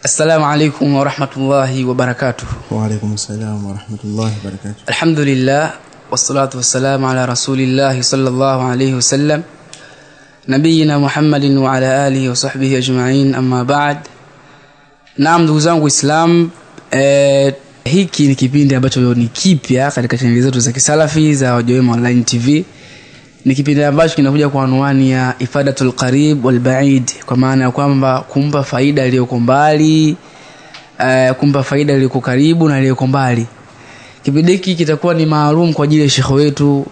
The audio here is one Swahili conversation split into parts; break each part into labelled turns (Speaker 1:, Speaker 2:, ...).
Speaker 1: السلام عليكم ورحمة الله وبركاته.
Speaker 2: وعليكم السلام ورحمة الله وبركاته.
Speaker 1: الحمد لله والصلاة والسلام على رسول الله صلى الله عليه وسلم نبينا محمد وعلى آله وصحبه أجمعين أما بعد. Naam ndugu zangu Islam, hiki ni kipindi ambacho ni kipya katika channel zetu za Kisalafi za Wajawema Online TV. Ni kipindi ambacho kinakuja kwa anwani ya ifadatul qarib wal ba'id, kwa maana ya kwamba kumpa faida iliyoko mbali, kumpa faida iliyoko karibu na iliyoko mbali. Kipindi hiki kitakuwa ni maalum kwa ajili ya Sheikh wetu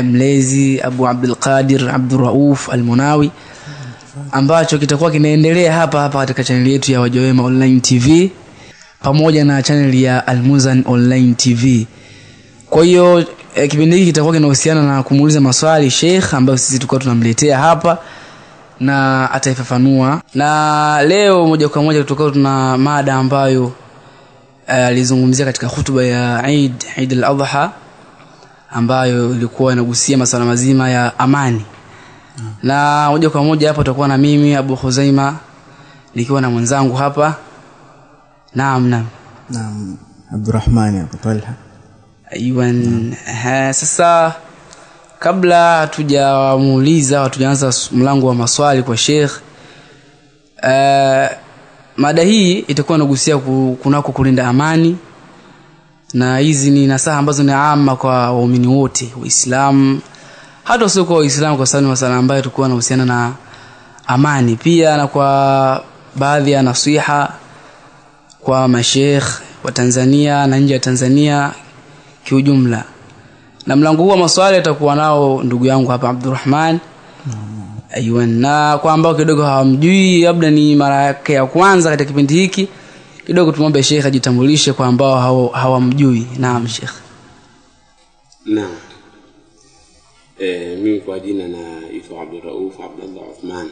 Speaker 1: mlezi Abu Abdul Qadir Abdul Rauf Al-Munawi, ambacho kitakuwa kinaendelea hapa katika channel yetu ya Wajawema Online TV pamoja na channel ya Al-Muzan Online TV. Kwa hiyo kipindi hiki kitakuwa kinahusiana na kumuuliza maswali Sheikh ambayo sisi tulikuwa tunamletea hapa na ataifafanua. Na leo moja kwa moja tutakuwa tuna mada ambayo alizungumzia katika hutuba ya Eid al-Adha, ambayo ilikuwa inagusia masuala mazima ya amani. Na moja kwa moja hapa tutakuwa na mimi Abu Khuzaima nikiwa na mwenzangu hapa. Naam
Speaker 2: Abdurrahman Abu Talha.
Speaker 1: Aywan. Sasa kabla hatujamuuliza, hatujaanza mlango wa maswali kwa Sheikh, mada hii itakuwa inagusia kunako kulinda amani, na hizi ni nasaha ambazo ni ama kwa waumini wote Waislamu, hata sio kwa Waislamu, kwa sababu masala ambayo tulikuwa yanahusiana na amani, pia na kwa baadhi ya nasiha kwa masheikh wa Tanzania na nje ya Tanzania kiujumla. Na mlango huu wa maswali atakuwa nao ndugu yangu hapa Abdurrahman. Aywan. Na kwa ambao kidogo hawamjui, labda ni mara yake ya kwanza katika kipindi hiki, kidogo tumombe Sheikh ajitambulishe kwa ambao hawamjui. Naam Sheikh.
Speaker 3: Naam. Mimi kwa jina naitwa Abdul Rauf Abdullah Uthman.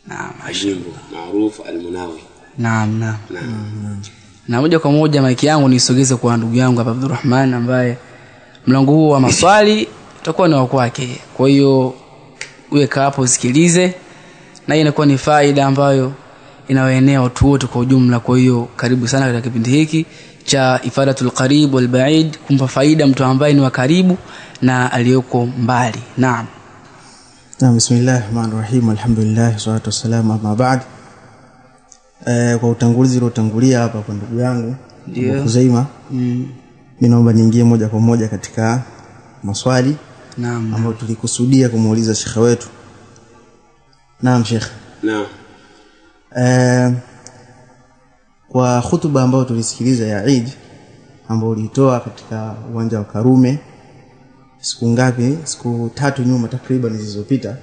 Speaker 1: Naam,
Speaker 3: Ajimbo maarufu Al-Munawi.
Speaker 1: Naam. Na moja kwa moja maiki yangu nisogeze kwa ndugu yangu hapa Abdurrahman, ambaye mlango huu wa maswali utakuwa ni wa kwake. Kwa hiyo uweka hapo usikilize, na hii inakuwa ni faida ambayo inawaenea watu wote kwa ujumla. Kwa hiyo karibu sana katika kipindi hiki cha ifadatul qarib wal ba'id, kumpa faida mtu ambaye ni wa karibu na aliyoko mbali. Naam.
Speaker 2: Bismillahirrahmanirrahim. Alhamdulillah wassalatu wassalamu amma ba'd. Kwa utangulizi uliotangulia hapa kwa ndugu yangu Abu Khuzaima, mimi naomba niingie moja kwa moja katika maswali ambayo tulikusudia kumuuliza Sheikh wetu. Naam Sheikh.
Speaker 3: Naam.
Speaker 2: Kwa hutuba ambayo tulisikiliza ya Eid ambayo ulitoa katika uwanja wa Karume siku 3 nyuma takriban zilizopita,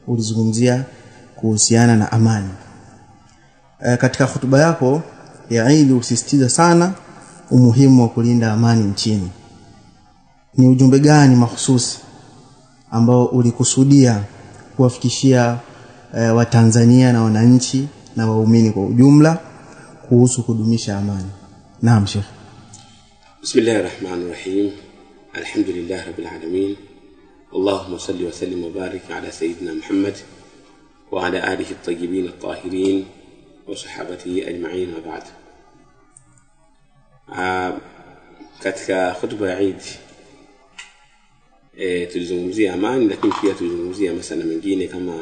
Speaker 2: ulizungumzia kuhusiana na amani. Katika hutuba yako ya Eid usisitiza sana umuhimu wa kulinda amani nchini. Ni ujumbe gani mahususi ambao ulikusudia kuwafikishia Watanzania na wananchi na waumini kwa ujumla kuhusu kudumisha amani? Naam Sheikh.
Speaker 3: Bismillahirrahmanirrahim. Alhamdulillah rabbil alamin. Allahumma salli wa sallim wa barik ala sayyidina Muhammad wa ala alihi at-tayyibin at-tahirin wa sahabatihi ajma'in wa ba'd. Katika hutuba ya Eid tulizungumzia amani, lakini pia tulizungumzia masuala mengine kama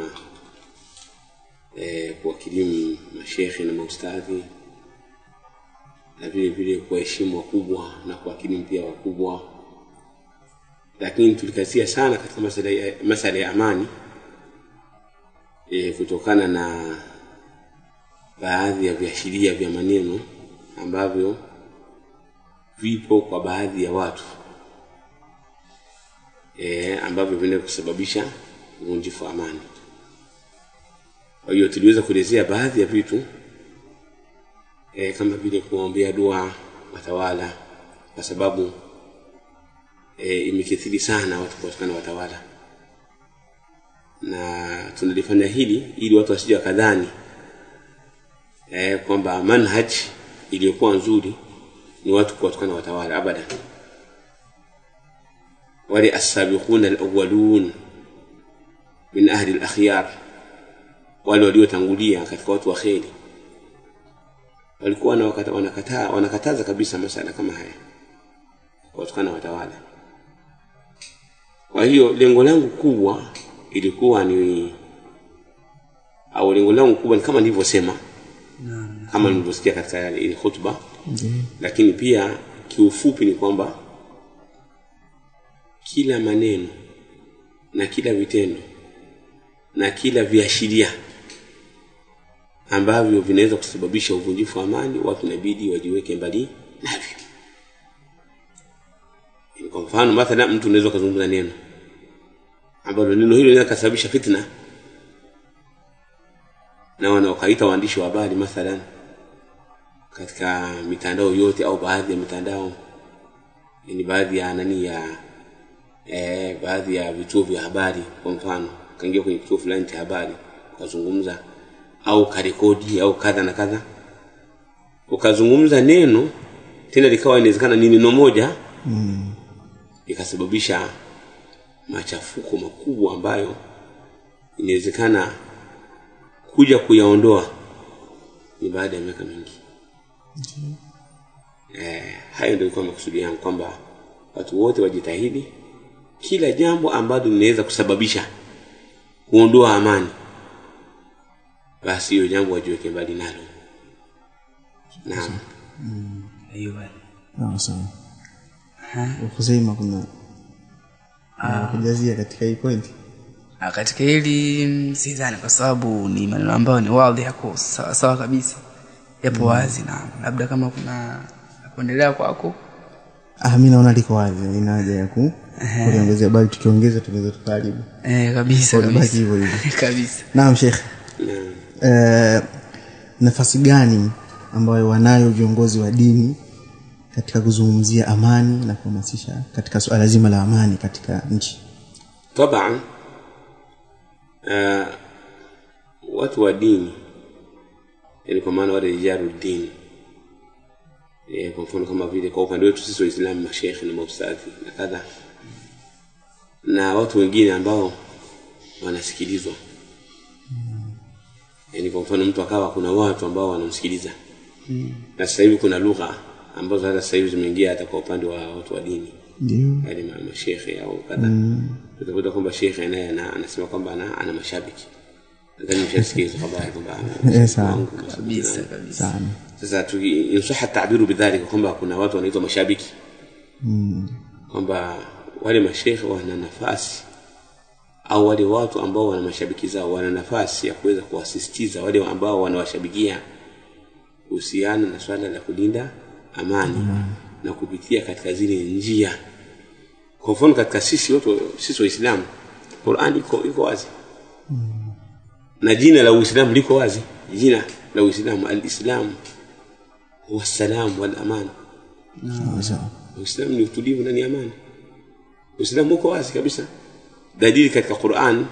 Speaker 3: kuwakilimu mashekhi na maustadhi, na vile kuheshimu wakubwa na kuwakilimu pia wakubwa. Lakini tulikazia sana katika masuala ya amani kutokana na baadhi ya viashiria vya maneno ambavyo vipo kwa baadhi ya watu ambavyo vinaweza kusababisha uvunjifu wa amani. Kwa hiyo tuliweza kuelezea baadhi ya vitu kama vile kuombea dua watawala, kwa sababu imekithiri sana watu kuwatukana watawala, na tunalifanya hili ili watu wasije wakadhani kwamba manhaj iliyokuwa nzuri ni watu kuwatukana watawala. Abadan. Wali as-sabiquna al-awwalun min ahli al-akhyar, wale waliotangulia katika watu wa kheri, walikuwa wanakataza kabisa masala kama haya kutokana na watawala. Kwa hiyo lengo langu kubwa ilikuwa ni lengo langu kubwa ni kama nilivyosema, kama nilivyosikia katika ile hotuba, lakini pia kiufupi ni kwamba kila maneno na kila vitendo na kila viashiria ambavyo vinaweza kusababisha uvunjifu wa amani, watu inabidi wajiweke mbali navyo. Kwa mfano mathalan, mtu anaweza kuzungumza neno ambalo neno hilo linaweza kusababisha fitna, na wanaokaita waandishi wa habari mathalan katika mitandao yote au baadhi ya mitandao, yani baadhi ya vituo vya habari. Kwa mfano kaingia kwenye kituo fulani cha habari kuzungumza au karekodi au kadha na kadha, ukazungumza neno tena likawa inawezekana ni neno moja ikasababisha machafuko makubwa ambayo inawezekana kuja kuyaondoa ni baada ya miaka mingi. Hayo ndio ilikuwa makusudi yangu, kwamba watu wote wajitahidi kila jambo ambalo linaweza kusababisha kuondoa amani, basi hiyo jambo wajiweke mbali nalo. Naam.
Speaker 1: Aiyo.
Speaker 2: Sawa. Ukisema kuna kujazia katika hii point.
Speaker 1: Katika hili sidhani, kwa sababu ni maneno ambayo ni wazi, yako sawa kabisa, yapo wazi. Na labda kama kuna kuendelea kwako,
Speaker 2: mimi naona liko wazi, ina haja ya kuongezea, bali tukiongeza tunaweza tukaribu
Speaker 1: kabisa kabisa.
Speaker 2: Naam Sheikh, nafasi gani ambayo wanayo viongozi wa dini katika kuzungumzia amani na kuhamasisha katika suala zima la amani katika nchi?
Speaker 3: Taban watu wa dini, yani kwa maana wale rijalu dini, kwa mfano kama vile kwa upande wetu sisi Waislamu, mashaikh na maustadhi na kadha, na watu wengine ambao wanasikilizwa. Yani kwa mfano mtu akawa kuna watu ambao wanamsikiliza, na sasa hivi kuna lugha ambazo hata sasa hivi zimeingia hata kwa upande wa watu wa dini, yani mashaikh au kadha. Utakuta kwamba sheikh naye anasema kwamba ana mashabiki. Nadhani mshasikia hizo habari kwamba
Speaker 2: kabisa.
Speaker 3: Sasa insaha tabiru bidhalika kwamba kuna watu wanaitwa mashabiki, kwamba wale mashaikh wana nafasi, au wale watu ambao wana mashabiki zao wana nafasi ya kuweza kuasisitiza wale ambao wanawashabikia kuhusiana na swala la kulinda amani na kupitia katika zile njia. Kwa mfano katika sisi Waislamu, Qur'an iko wazi, na jina la Uislamu liko wazi. Jina la Uislamu al-Islam huwa salam wal aman. Uislamu ni utulivu na ni amani. Uislamu uko wazi kabisa. Dalili katika Qur'an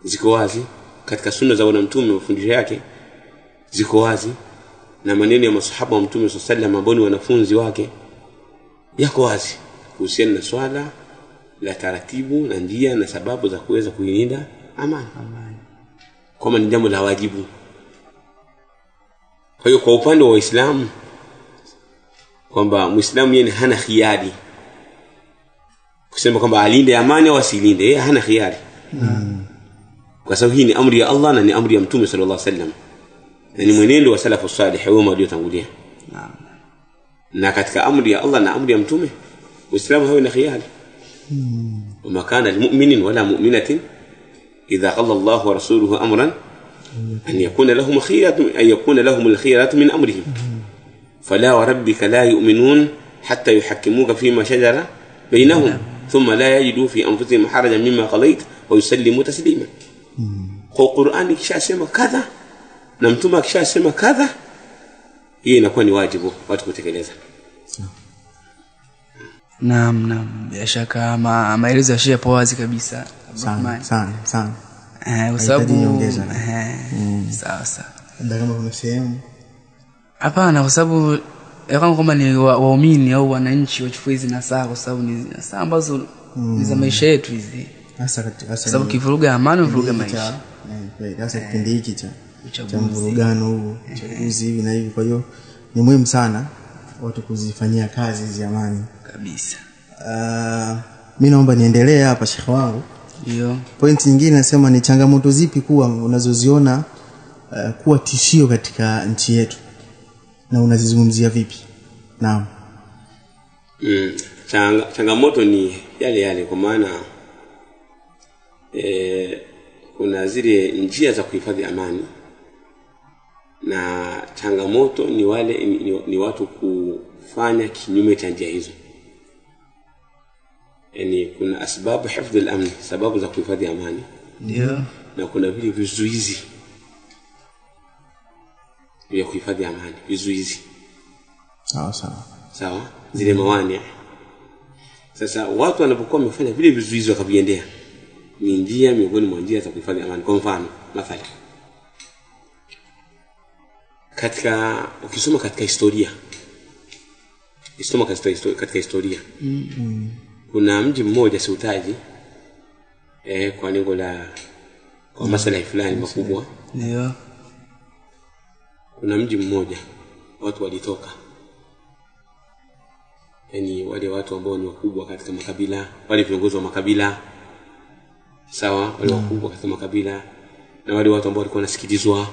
Speaker 3: ziko wazi, katika sunna za Mtume mafundisho yake ziko wazi, na maneno ya masahaba wa Mtume sallallahu alayhi wasallam ambao ni wanafunzi wake yako wazi kuhusiana na swala la taratibu na njia na sababu za kuweza kuilinda amani, kama ni jambo la wajibu. Kwa hiyo kwa upande wa Uislamu, kwamba Muislamu yeye hana khiari kusema kwamba alinde amani au asilinde, yeye hana khiari. Kwa sababu hii ni amri ya Allah na ni amri ya Mtume sallallahu alayhi wasallam, na ni mwenendo wa salafu salih wao waliotangulia. Na katika amri ya Allah na amri ya Mtume, Uislamu hauna khiari. وما كان للمؤمن ولا مؤمنة إذا قضى الله ورسوله أمرا أن يكون لهم الخيرة من أمرهم فلا وربك لا يؤمنون حتى يحكموك فيما شجر بينهم ثم لا يجدوا في أنفسهم حرجا مما قضيت ويسلموا تسليما. القرآن كشاسما كذا na mtume akishasema kadha, hii inakuwa ni wajibu watu kutekeleza.
Speaker 1: Naam, bila shaka maelezo ya Sheikh wazi kabisa.
Speaker 2: Sana.
Speaker 1: Kwa sababu sawa.
Speaker 2: Ndio kama kuna sehemu.
Speaker 1: Hapana, kwa sababu kama ni waumini au wananchi wachukue hizi nasaha, kwa sababu ni nasaha ambazo ni za maisha yetu hizi.
Speaker 2: Hasa
Speaker 1: sababu kivuruga amani, vuruga maisha.
Speaker 2: Hasa kipindi hiki cha cha mvurugano huu, uchaguzi hivi na hivi. Kwa hiyo ni muhimu sana watu kuzifanyia kazi hizi amani
Speaker 1: kabisa.
Speaker 2: Mimi naomba niendelee hapa Sheikh wangu.
Speaker 1: Ndio.
Speaker 2: Point nyingine nasema ni changamoto zipi kuwa unazoziona kuwa tishio katika nchi yetu na unazizungumzia vipi? Naam.
Speaker 3: Changamoto ni yale kwa maana kuna zile njia za kuhifadhi amani, na changamoto ni wale ni watu kufanya kinyume cha njia hizo. Yani kuna asbabu hifdhi al-amn, sababu za kuhifadhi amani.
Speaker 1: Ndio.
Speaker 3: Na kuna vile vizuizi vya kuhifadhi amani, vizuizi. Sawa. Zile mawani. Sasa watu wanapokuwa wamefanya vile vizuizi wakaviendea, ni njia miongoni mwa njia za kuhifadhi amani. Kwa mfano, mathalan ukisoma katika historia, kuna mji mmoja siutaji kwa lengo la kwa masuala fulani makubwa.
Speaker 1: Ndio.
Speaker 3: Kuna mji mmoja watu walitoka, yani wale watu ambao ni wakubwa katika makabila, wale viongozi wa makabila, sawa, wale wakubwa katika makabila, na wale watu ambao walikuwa wanasikilizwa,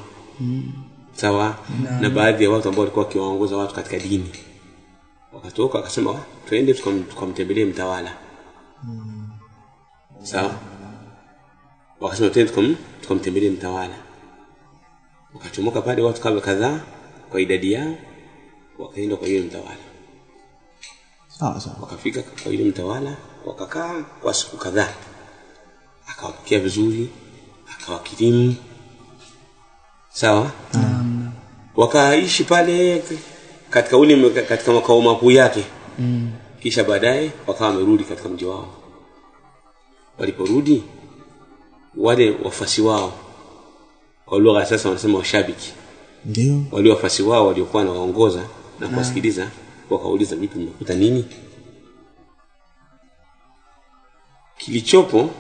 Speaker 3: sawa, na baadhi ya watu ambao walikuwa wakiwaongoza watu katika dini, wakatoka akasema twende tukamtembelee mtawala. Sawa, wakasema twende tukamtembelee mtawala. Wakachomoka pale watu kadhaa kwa idadi yao, wakaenda kwa yule mtawala.
Speaker 2: Sawa.
Speaker 3: Wakafika kwa yule mtawala, wakakaa kwa siku kadhaa, akawapokea vizuri, akawakirimu. Sawa. Wakaishi pale katika makao makuu yake. Kisha baadaye wakawa wamerudi katika mji wao. Waliporudi, wale wafasi wao, kwa lugha sasa wanasema washabiki,
Speaker 2: ndio
Speaker 3: wale wafasi wao waliokuwa wanawaongoza na kuwasikiliza, wakauliza vipi, mmekuta nini? Kilichopo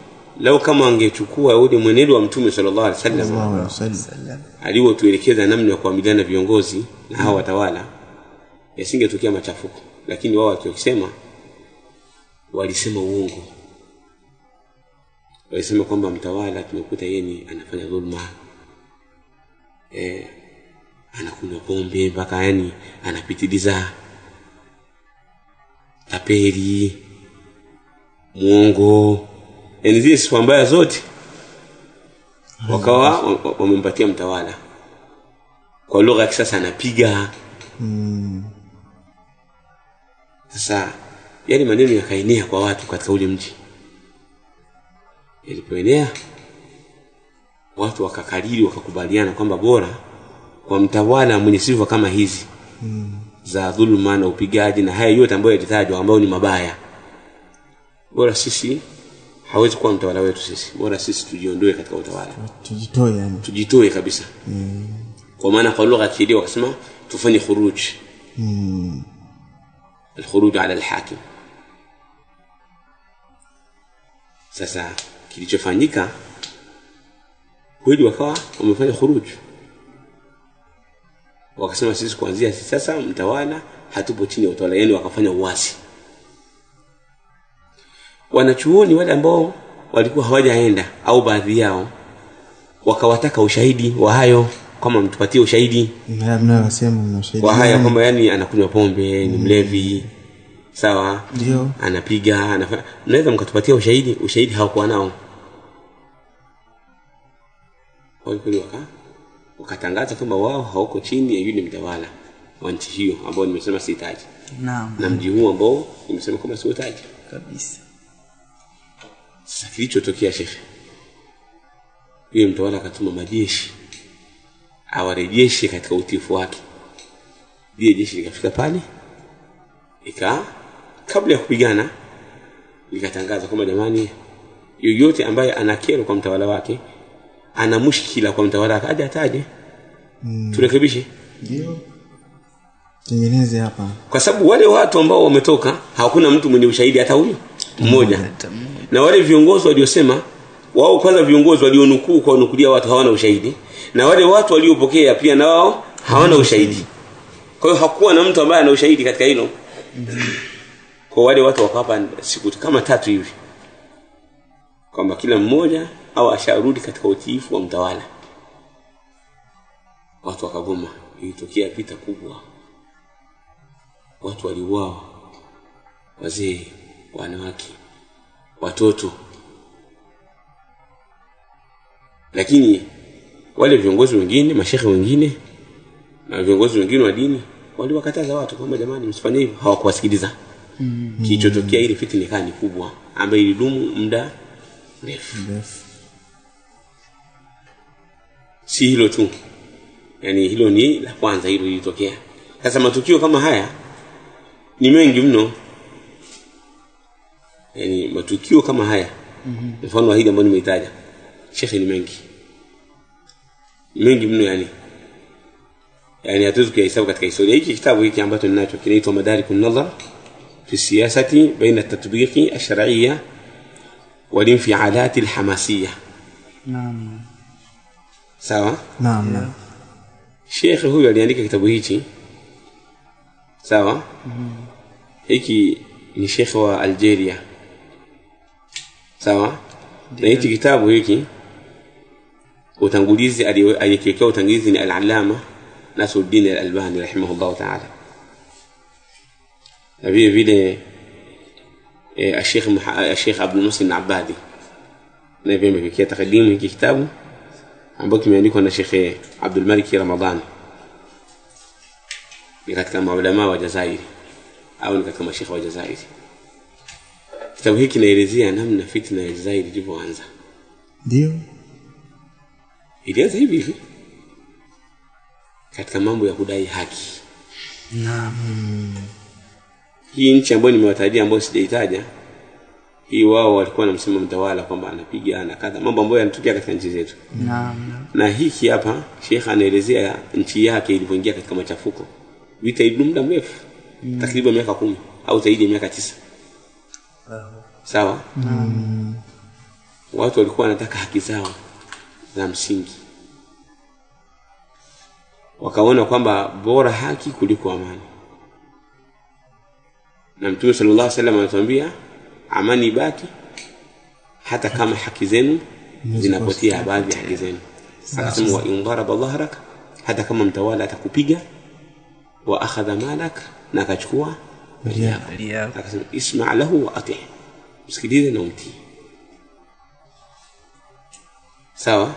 Speaker 3: lao kama angechukua ule mwenendo wa Mtume sallallahu alaihi wasallam aliotuelekeza namna ya kuamiliana na viongozi na hawa watawala, yasingetokea machafuko. Lakini wao wakisema, walisema uongo. Walisema kwamba mtawala tumekuta yeye anafanya dhulma, anakunywa pombe mpaka yani anapitiliza, tapeli, muongo, yani zile sifa mbaya zote wakawa wamempatia mtawala. Kwa lugha ya kisasa anapiga. Sasa yale maneno yakaenea kwa watu katika ule mji. Yalipoenea, watu wakakariri, wakakubaliana kwamba bora kwa mtawala mwenye sifa kama hizi za dhuluma na upigaji na haya yote ambayo yalitajwa ambayo ni mabaya, bora sisi hawezi kuwa mtawala wetu sisi. Bora sisi tujiondoe katika utawala. Tujitoe kabisa. Kwa maana kwa lugha kidio wakasema tufanye khuruj. Al-khuruj ala al-hakim. Sasa kilichofanyika, kweli wakawa wamefanya khuruj. Wakasema sisi kuanzia sasa mtawala hatupo chini ya utawala, yani wakafanya uasi. Wanachuoni wale ambao walikuwa hawajaenda au baadhi yao wakawataka ushahidi wa hayo, kama mtupatie ushahidi.
Speaker 2: Mnasema ushahidi
Speaker 3: wa haya kwamba yani anakunywa pombe, ni mlevi, sawa,
Speaker 2: ndio
Speaker 3: anapiga, mnaweza mkatupatia ushahidi hawakuwa nao. Walikuwa wakatangaza kwamba wao hawako chini ya yule mtawala wa nchi hiyo ambao nimesema sihitaji.
Speaker 1: Naam.
Speaker 3: Na mji huu ambao nimesema kwamba sihitaji
Speaker 1: kabisa.
Speaker 3: Sasa kilichotokea shehe, yule mtawala akatuma majeshi awarejeshe katika utifu wake. Ile jeshi likafika pale, kabla ya kupigana likatangaza kwamba jamani, yoyote ambaye ana kero kwa mtawala wake, ana mushkila kwa mtawala wake, aje ataje. Turekebishe.
Speaker 2: Ndio. Tengeneze hapa.
Speaker 3: Kwa sababu wale watu ambao wametoka, hakuna mtu mwenye ushahidi hata huyo mmoja. Na wale viongozi waliosema, wao kwanza viongozi walionukuu kwa nukulia watu hawana ushahidi, na wale watu waliopokea pia nao hawana ushahidi. Kwa hiyo hakuwa na mtu ambaye ana ushahidi katika hilo. Kwa wale watu wakapa siku kama 3 hivi, kwamba kila mmoja au asharudi katika utiifu wa mtawala. Watu wakagoma. Ilitokea vita kubwa, watu waliuawa, wazee, wanawake, watoto. Lakini wale viongozi wengine, mashehe wengine na viongozi wengine wa dini waliwakataza watu kwamba jamani msifanye hivyo, hawakuwasikiliza. Kilichotokea ile fitna kani kubwa ambayo ilidumu muda mrefu. Si hilo tu, yani hilo ni la kwanza hilo lilitokea. Sasa matukio kama haya ni mengi mno, yani matukio kama haya mfano wa hili ambao nimeitaja shekhi ni mengi mno, yani hatuwezi kuhesabu katika historia. Hiki kitabu hiki ambacho ninacho kinaitwa Madarikun Nazar fi siyasati baina at-tatbiqi ash-shar'iyya wal infi'alat al-hamasiyya.
Speaker 1: Naam.
Speaker 3: Sawa?
Speaker 2: Naam.
Speaker 3: Sheikh huyu aliandika kitabu hichi. Sawa? Hiki ni Sheikh wa Algeria. Sawa? Na hiki kitabu hiki utangulizi aliyekiwekea utangulizi ni al-Allama Nasruddin al-Albani rahimahullah ta'ala. Na vile Sheikh Abdul Muhsin Abadi na vile amekiwekea takadimu hiki kitabu ambacho kimeandikwa na Sheikh Abdul Malik Ramadhani, ni katika maulama wa Jazairi au ni katika masheikh wa Jazairi. Kitabu hiki kinaelezea namna fitna ya Jazairi ilivyoanza.
Speaker 2: Ndio.
Speaker 3: Ilianza hivi katika mambo ya kudai haki.
Speaker 1: Naam.
Speaker 3: Hii nchi ambayo nimewatajia ambayo sijaitaja, hii wao walikuwa wanamsema mtawala kwamba anapiga na kadha, mambo ambayo yanatokea katika nchi zetu.
Speaker 1: Naam.
Speaker 3: Na hiki hapa Sheikh anaelezea nchi yake ilipoingia katika machafuko. Vita ilidumu muda mrefu, takriban miaka 10 au zaidi ya miaka 9. Sawa? Watu walikuwa wanataka haki zao za msingi. Wakaona kwamba bora haki kuliko amani. Na Mtume sallallahu alaihi wasallam anatuambia amani ibaki hata kama haki zenu zinapotea baadhi ya haki zenu. Akasema wa in daraba dhahrak, hata kama mtawala atakupiga, wa akhadha malak, na akachukua mali yako, akasema isma' lahu wa ati', msikilize na umtii. Sawa?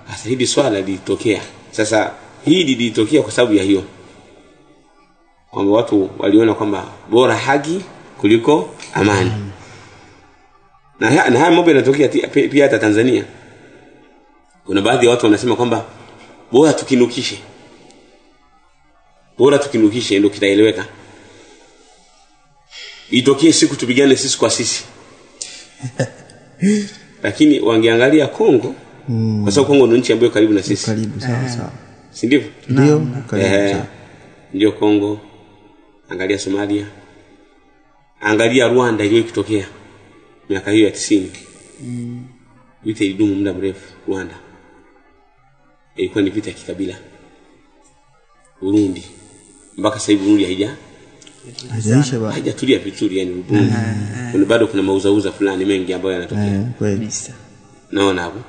Speaker 3: Sasa hili swala lilitokea. Sasa hili lilitokea kwa sababu ya hiyo, kwamba watu waliona kwamba bora haki kuliko amani. Na haya mambo yanatokea pia hata Tanzania. Kuna baadhi ya watu wanasema kwamba bora tukinukishe ndio kitaeleweka. Itokee siku tupigane sisi kwa sisi. Lakini wangeangalia Kongo, kwa sababu Kongo ni nchi ambayo karibu na sisi.
Speaker 2: Karibu sawa.
Speaker 3: Si ndivyo?
Speaker 2: Ndio, karibu.
Speaker 3: Ndio Kongo. Angalia Somalia. Angalia Rwanda ile ikitokea miaka hiyo ya 90. Vita ilidumu muda mrefu Rwanda. Ilikuwa ni vita ya kikabila. Burundi. Mpaka sasa hivi Burundi haijatulia vizuri, yani Burundi. Kuna bado kuna mauzauza fulani mengi ambayo yanatokea.
Speaker 2: Kweli.
Speaker 3: Naona hapo.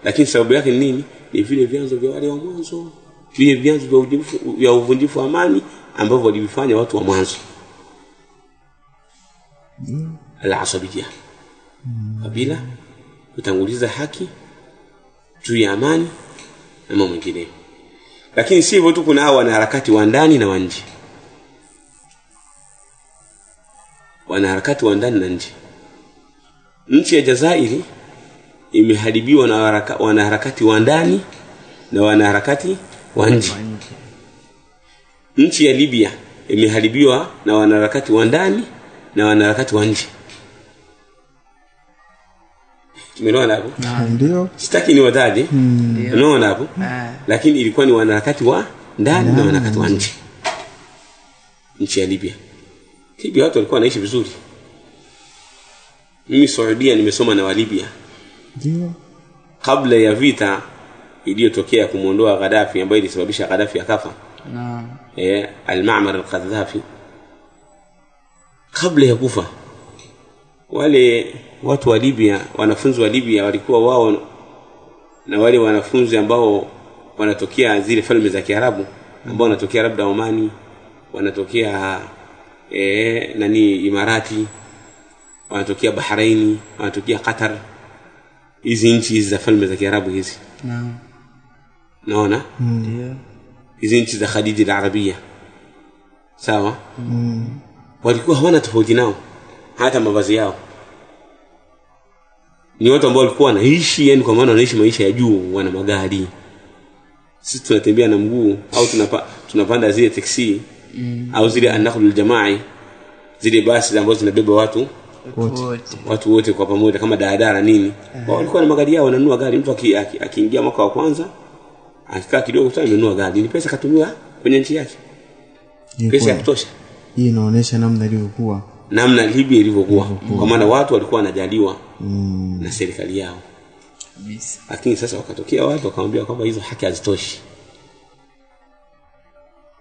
Speaker 3: Lakini sababu yake ni nini? Ni vile vyanzo vya wale wa mwanzo. Vile vyanzo vya uvunjifu wa amani ambavyo walivifanya watu wa mwanzo. Al-asabiyya. Kabila kutanguliza haki juu ya amani na mambo mengine. Lakini si hivyo tu, kuna hawa wanaharakati wa ndani na wa nje. Wanaharakati wa ndani na nje. Nchi ya Jazairi imeharibiwa na wanaharakati wa ndani na wanaharakati wa nje. Nchi ya Libya imeharibiwa na wanaharakati wa ndani na wanaharakati wa nje. Tumeona hapo?
Speaker 2: Ndio.
Speaker 3: Sitaki ni wataje. Unaona hapo? Lakini ilikuwa ni wanaharakati wa ndani na wanaharakati wa nje. Nchi ya Libya. Libya watu walikuwa wanaishi vizuri. Mimi Saudia nimesoma na wa Libya.
Speaker 2: Ndio.
Speaker 3: Kabla ya vita iliyotokea kumuondoa Gaddafi ambayo ilisababisha Gaddafi akafa.
Speaker 1: Naam.
Speaker 3: Al-Ma'mar al-Qaddafi, kabla ya kufa wale watu wa Libya, wanafunzi wa Libya walikuwa wao na wale wanafunzi ambao wanatokea zile falme za Kiarabu, ambao wanatokea labda Omani, wanatokea Imarati, wanatokea Bahrain, wanatokea Qatar, hizi nchi za falme za Kiarabu hizi.
Speaker 1: Naam.
Speaker 3: Naona?
Speaker 1: Ndio.
Speaker 3: Hizi nchi za Khaliji al-Arabia. Sawa? Walikuwa hawana tofauti nao, hata mavazi yao. Ni watu ambao walikuwa wanaishi, yani kwa maana wanaishi maisha ya juu, wana magari. Sisi tunatembea na mguu au tunapanda zile taxi au zile an-naql al-jama'i, zile basi ambazo zinabeba watu wote kwa pamoja kama daladala nini. Wao walikuwa na magari yao, wananunua gari. Mtu akiingia mwaka wa kwanza akikaa kidogo tu amenunua gari. Ni pesa katumiwa kwenye nchi yake. Pesa ya kutosha.
Speaker 2: Hii inaonyesha namna ilivyokuwa. Namna
Speaker 3: Libya ilivyokuwa. Kwa maana watu walikuwa wanajaliwa na serikali yao.
Speaker 1: Kabisa.
Speaker 3: Lakini sasa wakatokea watu wakamwambia kwamba hizo haki hazitoshi.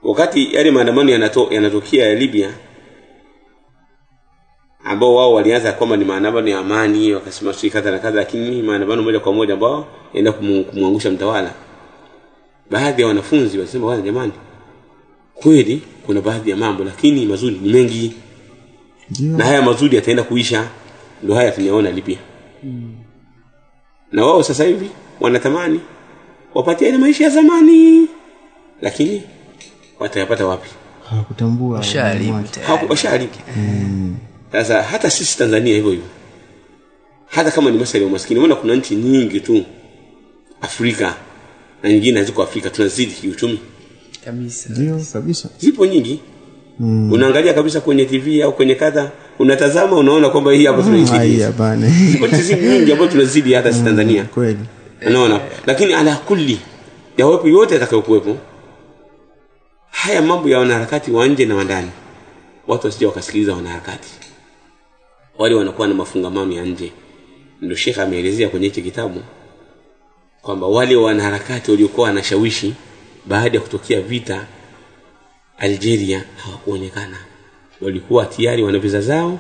Speaker 3: Wakati yale maandamano yanatokea ya Libya, ambao wao walianza kwamba ni maandamano ya amani, wakasema si kadha na kadha, lakini maandamano moja kwa moja ambao yanaenda kumwangusha mtawala. Baadhi ya wanafunzi walisema, bwana jamani, kweli kuna baadhi ya mambo lakini mazuri ni mengi. Na haya mazuri yataenda kuisha. Ndio haya tunaona Libya. Na wao sasa hivi wanatamani wapate ile maisha ya zamani, lakini watayapata wapi?
Speaker 2: Hawakutambua.
Speaker 3: Washaribu. Sasa hata sisi Tanzania hivyo hivyo. Hata kama ni masuala ya umaskini, unaona kuna nchi nyingi tu Afrika na nyingine haziko Afrika tunazidi kiuchumi.
Speaker 1: Kabisa.
Speaker 2: Ndio kabisa.
Speaker 3: Zipo nyingi. Unaangalia kabisa kwenye TV au kwenye kadha, unatazama unaona kwamba hii hapa tunazidi.
Speaker 2: Hapana.
Speaker 3: Zipo nchi nyingi ambazo tunazidi hata si Tanzania.
Speaker 2: Kweli.
Speaker 3: Unaona? Lakini ala kulli ya wapo yote atakayokuwepo, haya mambo ya wanaharakati wa nje na wa ndani, watu wasije wakasikiliza wanaharakati. Wale wanakuwa na mafungamano ya nje. Ndio Sheikh ameelezea kwenye hicho kitabu kwamba wale wanaharakati waliokuwa wanashawishi baada ya kutokea vita Algeria hawakuonekana. Walikuwa tayari wana visa zao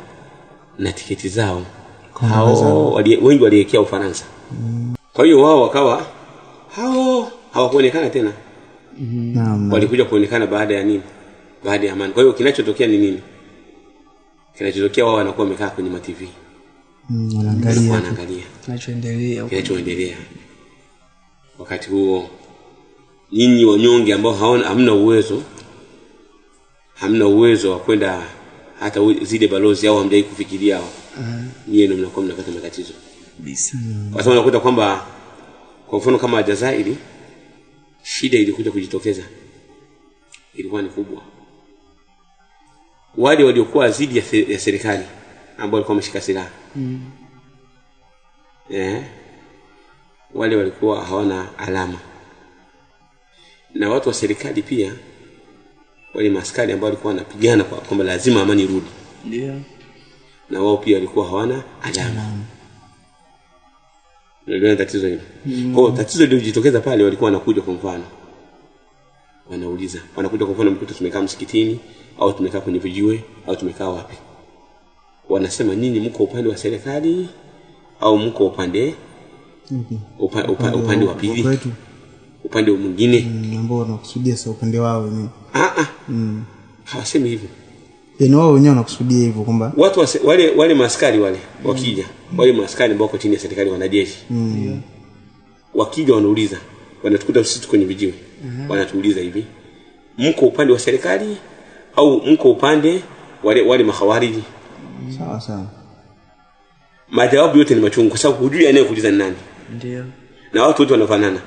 Speaker 3: na tiketi zao. Hao wengi walielekea Ufaransa. Kwa hiyo wao wakawa hawakuonekana tena. Walikuja kuonekana baada ya nini? Baada ya amani. Kwa hiyo kinachotokea ni nini? Kinachotokea wao wanakuwa wamekaa kwenye TV. Wanaangalia kinachoendelea. Wakati huo nyinyi wanyonge ambao hamna uwezo wa kwenda hata zile balozi au hamjai kufikiria hao. Nyinyi ndio mnakuwa mnapata matatizo.
Speaker 1: Kabisa.
Speaker 3: Kwa sababu unakuta kwamba kwa mfano kama Aljazairi, shida ilikuja kujitokeza. Ilikuwa ni kubwa. Wale waliokuwa zidi ya serikali ambao walikuwa wameshika silaha. Wale walikuwa hawana alama. Na watu wa serikali pia, wale maaskari ambao walikuwa wanapigana kwamba lazima amani irudi.
Speaker 1: Ndio.
Speaker 3: Na wao pia walikuwa hawana alama. Ndio tatizo hilo. Kwa tatizo lilijitokeza pale, walikuwa wanakuja kwa mfano. Wanauliza, wanakuja kwa mfano mkuta tumekaa msikitini au tumekaa kwenye vijiwe au tumekaa wapi? Wanasema nyinyi mko upande wa serikali au mko upande upande wa pili? Upande mwingine
Speaker 2: ambao wanakusudia sio upande wao wenyewe.
Speaker 3: Hawasemi hivyo.
Speaker 2: Yaani wao wenyewe wanakusudia hivyo kwamba
Speaker 3: watu wale maaskari wale wakija, wale maaskari ambao wako chini ya serikali wanajeshi. Wakija wanauliza, wanatukuta sisi kwenye vijiwe. Wanatuuliza hivi, mko upande wa serikali au mko upande wale makhawariji?
Speaker 2: Sawa.
Speaker 3: Majawabu yote ni machungu kwa sababu hujui anayekuuliza ni nani.
Speaker 1: Ndio.
Speaker 3: Na watu wote wanafanana.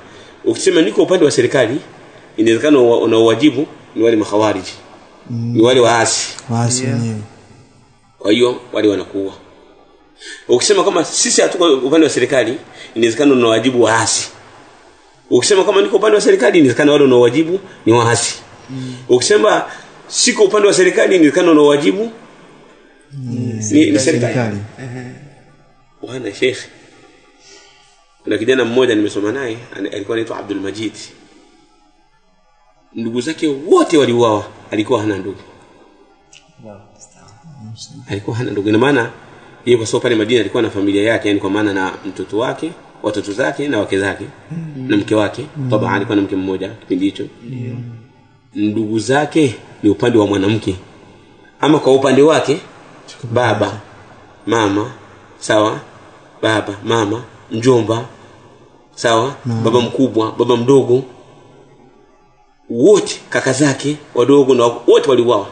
Speaker 3: Ukisema niko upande wa serikali, inawezekana una wajibu ni wale makhawariji. Ni wale waasi
Speaker 2: wenyewe.
Speaker 3: Kwa hiyo wale wanakuwa. Ukisema kama sisi hatuko upande wa serikali, inawezekana una wajibu waasi. Ukisema kama niko upande wa serikali, inawezekana wale una wajibu ni waasi. Ukisema siko upande wa serikali, inawezekana una wajibu ni serikali. Wana Sheikh, Kuna kijana mmoja nimesoma naye alikuwa anaitwa Abdul Majid. Ndugu zake wote waliuawa, alikuwa hana ndugu. Alikuwa hana ndugu. Ina maana yeye kwa sababu pale Madina alikuwa na familia yake, yani kwa maana na mtoto wake, watoto zake na wake zake na mke wake. Tabaan alikuwa na mke mmoja kipindi hicho. Ndugu zake ni upande wa mwanamke. Ama kwa upande wake baba, mama, sawa? Baba, mama, mjomba, sawa? Baba mkubwa, baba mdogo, wote kaka zake wadogo na wote waliuawa.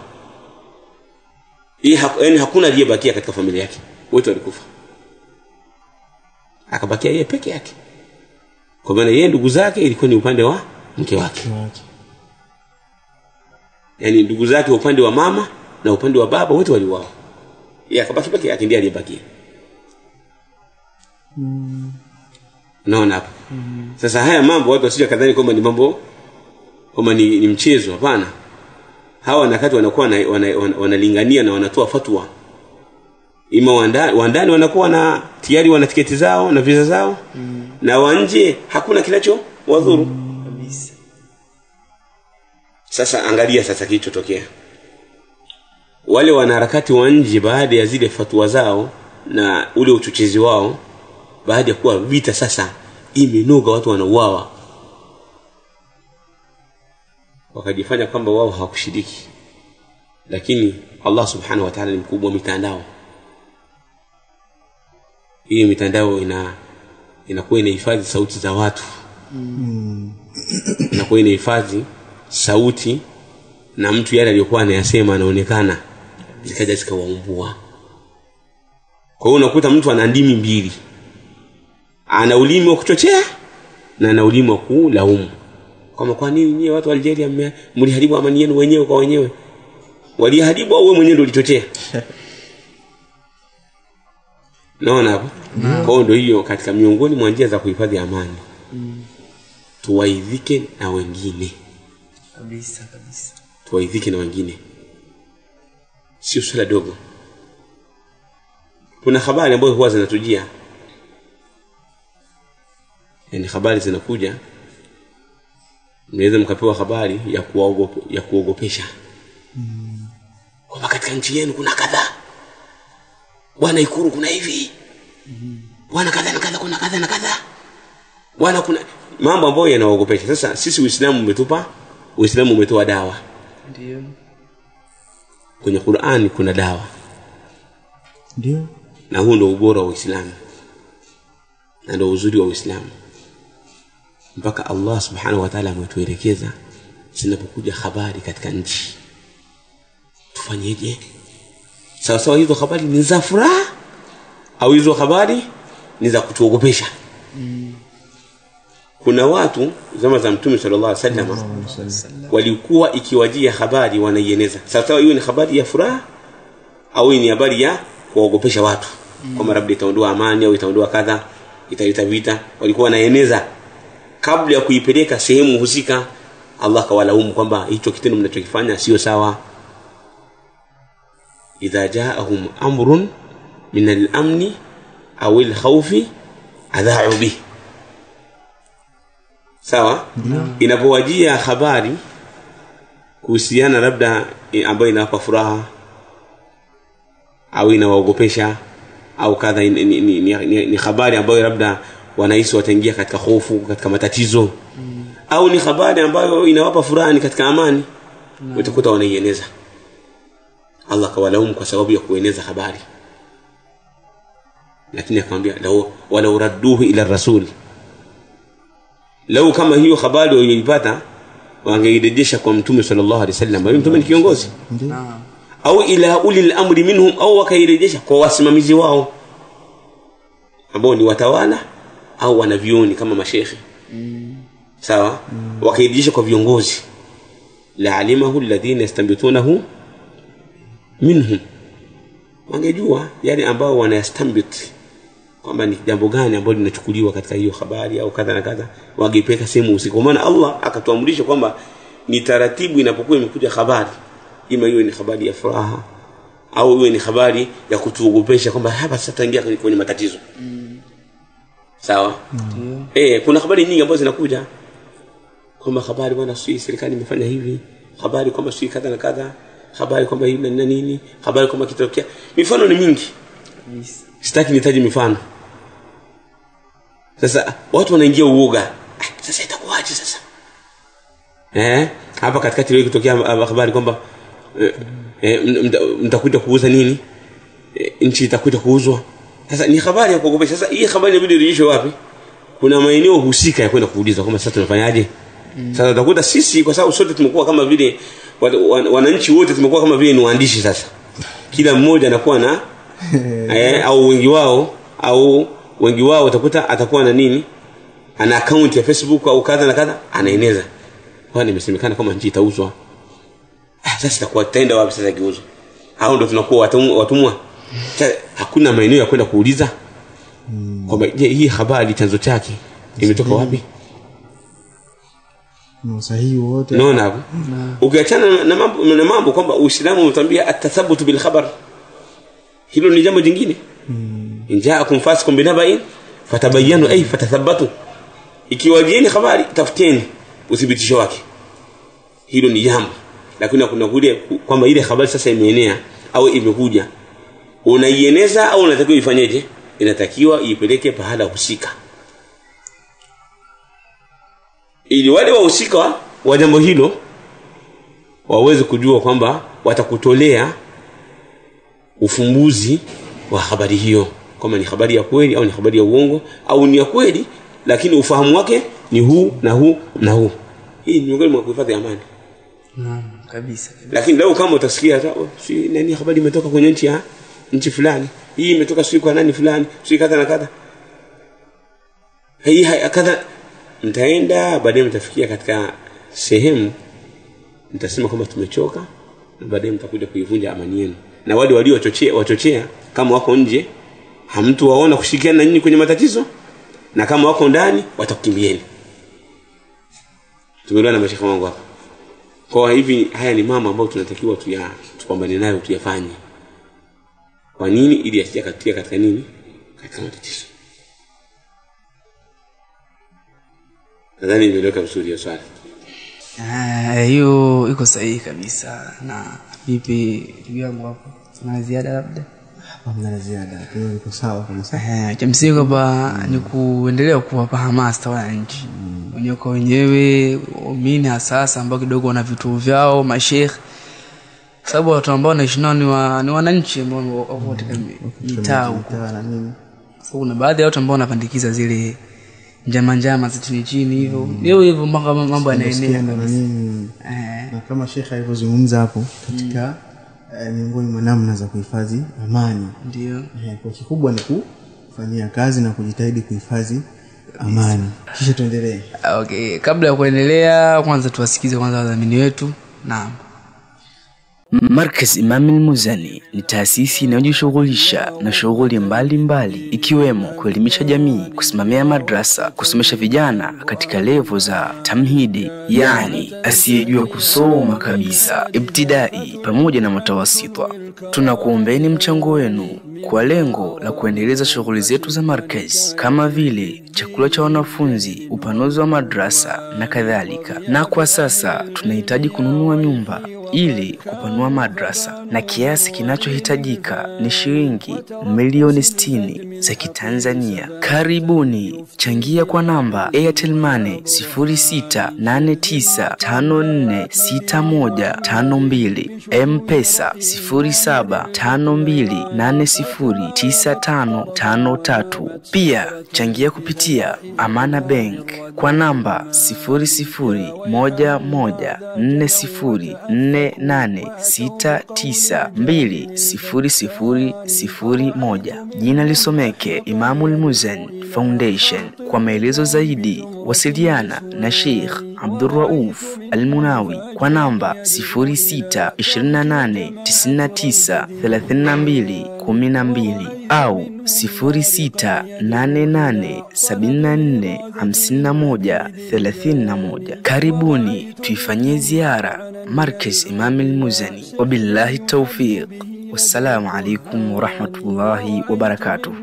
Speaker 3: Yaani hakuna aliyebakia katika familia yake. Wote walikufa. Akabakia yeye peke yake. Kwa maana yeye ndugu zake ilikuwa ni upande wa mke wake. Yaani ndugu zake upande wa mama na upande wa baba wote waliuawa. Yeye akabaki peke yake, ndiye aliyebakia. Naona hapo. Sasa haya mambo watu wasije kadhani kwamba ni mambo kama ni mchezo, hapana. Hawa nakati wanakuwa wanalingania na wanatoa fatwa. Ima wandani wanakuwa na tayari wana tiketi zao na visa zao, na wanje hakuna kinacho wadhuru kabisa. Sasa angalia sasa kilichotokea. Wale wanaharakati wa nje baada ya zile fatwa zao na ule uchochezi wao, baada ya kuwa vita sasa imenoga, watu wanauawa, wakajifanya kwamba wao hawakushiriki. Lakini Allah subhanahu wa ta'ala ni mkubwa mitandao. Hii mitandao inakuwa inahifadhi sauti za watu. Inakuwa inahifadhi sauti na mtu yale aliyokuwa anayasema anaonekana, zikaja zikawaumbua. Kwa hiyo unakuta mtu ana ndimi mbili. Ana ulimi wa kuchochea na ana ulimi wa kulaumu. Kama kwa nini nyie watu wa Algeria mliharibu amani yenu wenyewe kwa wenyewe? Waliharibu au wewe mwenyewe ndio ulichochea? Naona hapo. Kwa ndio hiyo katika miongoni mwa njia za kuhifadhi amani. Tuwaidhike na wengine.
Speaker 1: kabisa.
Speaker 3: Tuwaidhike na wengine. Sio swala dogo. Kuna habari ambazo huwa zinatujia. Yaani habari zinakuja. Mnaweza mkapewa habari ya kuogopesha. Kwa katika nchi yenu kuna kadhaa. Bwana Ikulu kuna hivi. Bwana kadha na kadha kuna kadha na kadha. Bwana kuna mambo ambayo yanaogopesha. Sasa sisi Uislamu umetoa dawa.
Speaker 1: Ndio.
Speaker 3: Kwenye Qur'ani kuna dawa.
Speaker 2: Ndio.
Speaker 3: Na huo ndio ubora wa Uislamu. Na ndio uzuri wa Uislamu. Mpaka Allah subhanahu wa ta'ala ametuelekeza zinapokuja habari katika nchi tufanyeje. Sawa hizo habari ni za furaha au hizo habari ni za kutuogopesha. Kuna watu zama za Mtume sallallahu alaihi wasallam walikuwa ikiwajia habari wanaieneza. Sawa hiyo ni habari ya furaha au ni habari ya kuogopesha watu. Kama labda itaondoa amani au itaondoa kadha, italeta vita, walikuwa wanaeneza kabla ya kuipeleka sehemu husika. Allah kawalaumu kwamba hicho kitendo mnachokifanya sio sawa. Idha jaahum amrun min al-amni aw al-khawfi adha'u bi. Sawa? Inapowajia habari kuhusiana labda ambayo inawapa furaha au inawaogopesha au kadha, ni habari ambayo labda wanahisi wataingia katika hofu, katika matatizo, au ni habari ambayo inawapa furaha, ni katika amani, utakuta wanaieneza. Allah kawalaumu kwa sababu ya kueneza habari. Lakini akamwambia walau radduhu ila rasul, lau kama hiyo habari walioipata wangeirejesha kwa Mtume sallallahu alaihi wasallam, Mtume ni kiongozi, au ila ulil amri minhum, au wakairejesha kwa wasimamizi wao ambao ni watawala au wanavioni kama masheikhi. Sawa? Wakairejesha kwa viongozi, la alimahu alladhina yastanbitunahu minhum, wangejua yale ambao wanayastambit kwamba ni jambo gani ambalo linachukuliwa katika hiyo habari au kadha na kadha, wangepeka sehemu usiku. Maana Allah akatuamrisha kwamba ni taratibu inapokuwa imekuja habari, ima hiyo ni habari ya furaha au hiyo ni habari ya kutuogopesha kwamba hapa sasa tutaingia kwenye matatizo. Sawa? Kuna habari nyingi ambazo zinakuja. Kama habari bwana serikali imefanya hivi, habari kwamba kadha na kadha, habari kwamba hivi na nini, habari kwamba kitokea. Mifano ni mingi. Sitaki nitaje mifano. Sasa watu wanaingia uoga. Sasa itakuwaje sasa? Hapa katikati leo kutokea habari kwamba mtakuja kuuza nini? Nchi itakuja kuuzwa. Sasa ni habari ya kuogopesha. Sasa hii habari inabidi irejeshwe wapi? Kuna maeneo husika ya kwenda kuuliza kama sasa tunafanyaje? Sasa utakuta sisi kwa sababu sote tumekuwa kama vile wananchi wote tumekuwa kama vile ni waandishi sasa. Kila mmoja anakuwa na au wengi wao utakuta atakuwa na nini? Ana account ya Facebook au kadha na kadha anaeneza. Kwani imesemekana kama nchi itauzwa. Sasa itakuwa tenda wapi sasa kiuzo? Hao ndio tunakuwa watumwa. Hakuna maeneo ya kwenda kuuliza. Kwamba hii habari chanzo chake imetoka wapi?
Speaker 2: Sahihi wote.
Speaker 3: Naona hapo. Ukiachana na mambo kwamba Uislamu unatuambia at-tathabbut bil khabar. Hilo ni jambo jingine. Injaakum fasiqun binaba'in fatabayyanu ay fatathabbatu. Ikiwajieni habari tafuteni uthibitisho wake. Hilo ni jambo. Lakini kuna kule kwamba ile habari sasa imeenea au imekuja. Unaieneza au unatakiwa ifanyeje? Inatakiwa ipeleke pahala husika. Ili wale wahusika wa jambo hilo waweze kujua kwamba watakutolea ufumbuzi wa habari hiyo, kama ni habari ya kweli au ni habari ya uongo au ni ya kweli lakini ufahamu wake ni huu na huu na huu. Hii ni miongoni mwa kuhifadhi amani.
Speaker 1: Kabisa.
Speaker 3: Lakini leo kama utasikia si nani habari imetoka kwenye nchi fulani, hii imetoka si kwa nani fulani, si kadha na kadha. Hii kadha, mtaenda baadaye mtafikia katika sehemu mtasema kama tumechoka, na baadaye mtakuja kuivunja amani yenu. Na wale waliowachochea kama wako nje hamtu waona kushirikiana na nyinyi kwenye matatizo, na kama wako ndani watakukimbieni. Tumeelewana mashaka wangu hapa. Kwa hivi haya ni mambo ambayo tunatakiwa tupambane nayo, tuyafanye. Kwa nini? Ili asije katika nini? Katika matatizo. Nadhani nimeleka vizuri hiyo swali.
Speaker 1: Hiyo iko sahihi kabisa. Na vipi ndugu yangu hapo? Tuna ziada labda?
Speaker 2: Hamna ziada. Hiyo iko sawa kabisa.
Speaker 1: Cha msingi kwamba ni kuendelea kuwapa hamasa wananchi. Wenyewe waamini hasa ambao kidogo wana vituo vyao, masheikh. Sababu watu ambao wanaishi nao ni wananchi ambao wako katika mitaa huko. Sababu kuna baadhi ya watu ambao wanapandikiza zile njama za chini hivyo. Hivyo mambo yanaenea.
Speaker 2: Na kama Sheikh alivyozungumza hapo katika miongoni mwa namna za kuhifadhi amani.
Speaker 1: Ndio.
Speaker 2: Kwa kikubwa ni kufanyia kazi na kujitahidi kuhifadhi amani. Kisha tuendelee.
Speaker 1: Okay, kabla ya kuendelea kwanza tuwasikize kwanza wadhamini wetu. Naam.
Speaker 4: Markaz Imam al-Muzani ni taasisi inayojishughulisha na shughuli mbalimbali ikiwemo kuelimisha jamii, kusimamia madrasa, kusomesha vijana katika level za tamhidi, yani asiyejua kusoma kabisa, ibtidai pamoja na mutawasita. Tunakuombeni mchango wenu kwa lengo la kuendeleza shughuli zetu za markaz kama vile chakula cha wanafunzi, upanuzi wa madrasa na kadhalika. Na kwa sasa tunahitaji kununua nyumba ili kupanua madrasa, na kiasi kinachohitajika ni shilingi milioni 60 za Kitanzania. Karibuni, changia kwa namba Airtel Money 0689546152, M-Pesa 0752809553. Pia changia kupitia Amana Bank kwa namba 00104869200001. Jina lisomeke Imamul Muzani Foundation. Kwa maelezo zaidi wasiliana na Sheikh Abdurrauf Al-Munawi kwa namba 0628993212 au 0688745131. Karibuni tuifanyie ziara Markaz Imam al-Muzani. Wabillahi tawfiq. Wassalamu alaykum wa rahmatullahi wa barakatuh.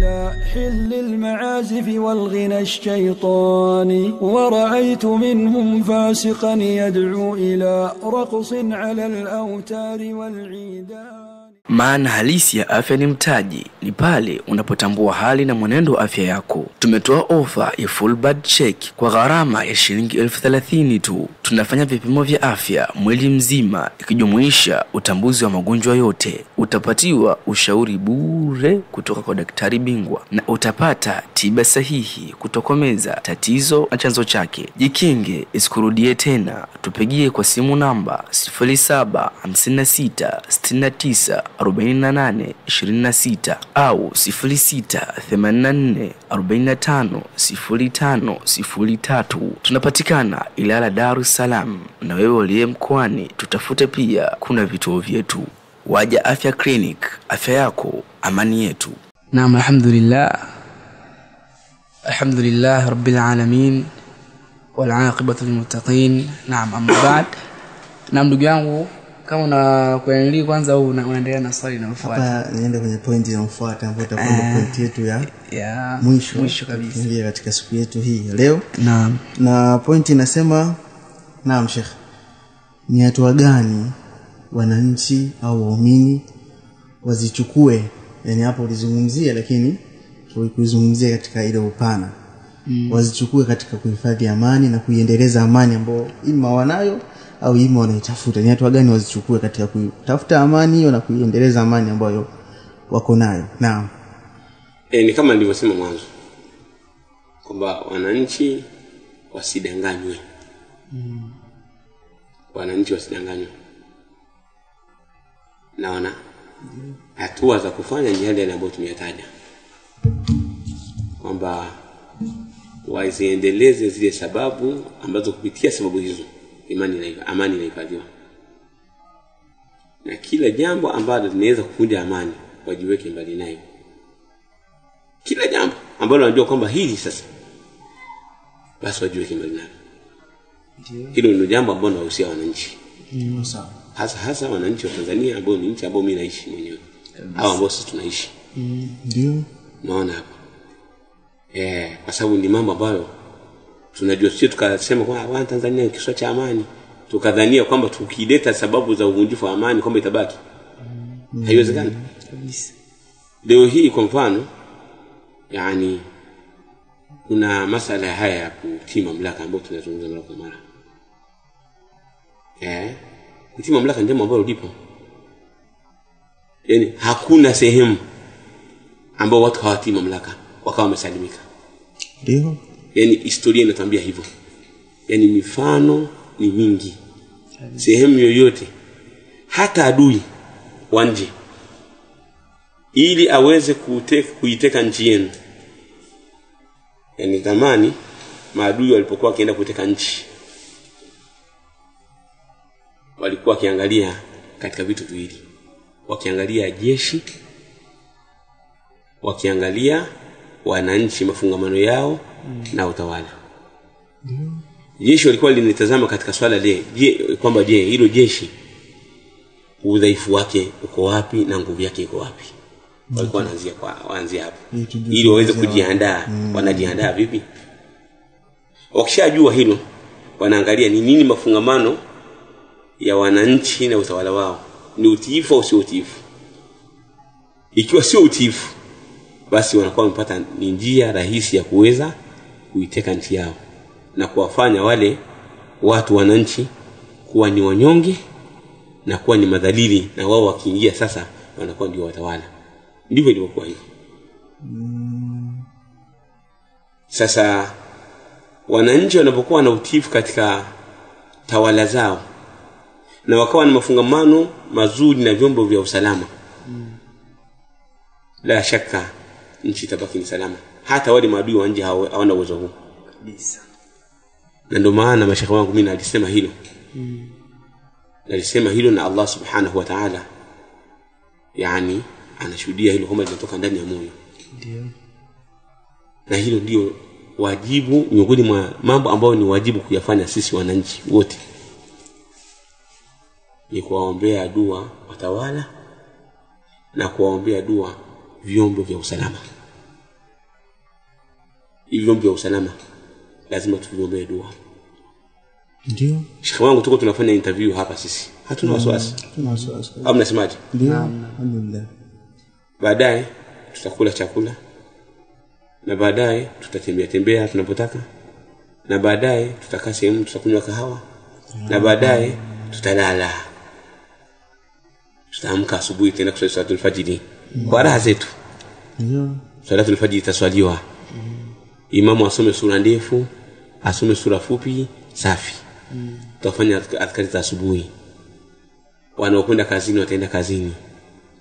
Speaker 5: إلى حل المعازف والغنى الشيطاني ورأيت منهم فاسقا يدعو إلى رقص على الأوتار والعيدان.
Speaker 4: Maana halisi ya afya ni mtaji, ni pale unapotambua hali na mwenendo wa afya yako. Tumetoa ofa ya full blood check kwa gharama ya shilingi 30,000 tu. Tunafanya vipimo vya afya mwili mzima ikijumuisha utambuzi wa magonjwa yote. Utapatiwa ushauri bure kutoka kwa daktari bingwa na utapata tiba sahihi kutokomeza tatizo na chanzo chake. Jikinge isikurudie tena. Tupigie kwa simu namba 0756694826 au 0684450503. Tunapatikana Ilala, Dar es Salaam, na wewe uliye mkoani tutafute pia, kuna vituo vyetu. Waja Afya Clinic, afya yako amani yetu.
Speaker 1: Naam, alhamdulillah rabbil alamin wal aqibatu lil muttaqin. Naam, amma ba'd. Naam, ndugu yangu, kama unakuendelea kwanza au unaendelea na swali linalofuata?
Speaker 2: Hapa niende kwenye point inayofuata ambayo itakuwa point yetu ya mwisho kabisa ndio katika siku yetu hii leo.
Speaker 1: Naam.
Speaker 2: Na point inasema, naam Sheikh, ni hatua gani wananchi au waumini wazichukue? Yani hapo ulizungumzia, lakini tulizungumzia katika ile upana. Wazichukue katika kuhifadhi amani na kuiendeleza amani ambayo ima wanayo au ima wanaitafuta. Ni hatua gani wazichukue katika kutafuta amani hiyo na kuiendeleza amani ambayo wako nayo? Naam.
Speaker 3: Ni kama nilivyosema mwanzo kwamba wananchi wasidanganywe. Wananchi wasidanganywe. Naona hatua za kufanya ni yale ambayo tumeyataja, kwamba waziendeleze zile sababu ambazo kupitia sababu hizo amani inahifadhiwa, na kila jambo ambalo linaweza kuvunja amani wajiweke mbali nayo. Kila jambo ambalo wanajua kwamba hili sasa, basi wajiweke mbali nayo. Hilo ndio jambo ambalo nahusia wananchi.
Speaker 2: Sawa.
Speaker 3: Hasa wananchi wa Tanzania ambao ni nchi ambao mimi naishi mwenyewe, au ambao sisi tunaishi.
Speaker 2: Ndio.
Speaker 3: Naona hapa. Kwa sababu ni mambo ambayo tunajua sisi, tukasema kwa Tanzania kisiwa cha amani, tukadhania kwamba tukileta sababu za uvunjifu wa amani kwamba itabaki. Haiwezekani kabisa. Leo hii kwa mfano, yani kuna masala haya ya kutii mamlaka ambayo tunazungumza mara kwa mara. Kutii mamlaka ndio mambo ambayo lipo. Yani hakuna sehemu ambao watu hawatii mamlaka wakawa wamesalimika.
Speaker 2: Ndio.
Speaker 3: Yani historia inatuambia hivyo. Yani mifano ni mingi. Sehemu yoyote, hata adui wa nje, ili aweze kuiteka nchi yenu. Yani zamani maadui walipokuwa wakienda kuteka nchi, walikuwa wakiangalia katika vitu viwili. Wakiangalia jeshi, wakiangalia wananchi mafungamano yao na utawala. Jeshi walikuwa linatazama katika swala kwamba hilo jeshi udhaifu wake uko wapi na nguvu yake iko wapi. Walikuwa wanaanzia hapo ili waweze kujiandaa. Wanajiandaa vipi? Wakishajua hilo, wanaangalia ni nini mafungamano ya wananchi na utawala wao, ni utiifu au sio utiifu. Ikiwa sio utiifu, basi wanakuwa wamepata ni njia rahisi ya kuweza kuiteka nchi yao na kuwafanya wale watu wananchi kuwa ni wanyonge na kuwa ni madhalili, na wao wakiingia sasa wanakuwa ndio watawala. Ndivyo ilivyokuwa hivyo. Sasa wananchi wanapokuwa na utiifu katika tawala zao na wakawa na mafungamano mazuri na vyombo vya usalama, la shaka nchi itabaki ni salama. Hata wale maadui wa nje hawana uwezo huo kabisa. Na ndio maana mashaka wangu mimi alisema hilo. Alisema hilo na Allah subhanahu wa ta'ala yani anashuhudia hilo kwamba linatoka ndani ya moyo. Ndio. Na hilo ndio wajibu, miongoni mwa mambo ambayo ni wajibu kuyafanya sisi wananchi wote, ni kuwaombea dua watawala na kuwaombea dua vyombo vya usalama. hivi vyombo vya usalama lazima tuviombee dua.
Speaker 2: Ndio.
Speaker 3: Sheikh wangu tuko tunafanya interview hapa sisi. Hatuna wasiwasi.
Speaker 2: Tuna wasiwasi.
Speaker 3: Au mnasemaje?
Speaker 2: Ndio. Alhamdulillah.
Speaker 3: Baadaye tutakula chakula. Na baadaye tutatembea tunapotaka. Na baadaye tutakaa sehemu tutakunywa kahawa. Na baadaye tutalala. Tutaamka asubuhi tena kusali salatul fajr. Kwa raha zetu.
Speaker 2: Ndio.
Speaker 3: Salatul fajr itaswaliwa. Imamu asome sura ndefu, asome sura fupi, safi. Tutafanya adhkari za asubuhi. Wanaokwenda kazini wataenda kazini.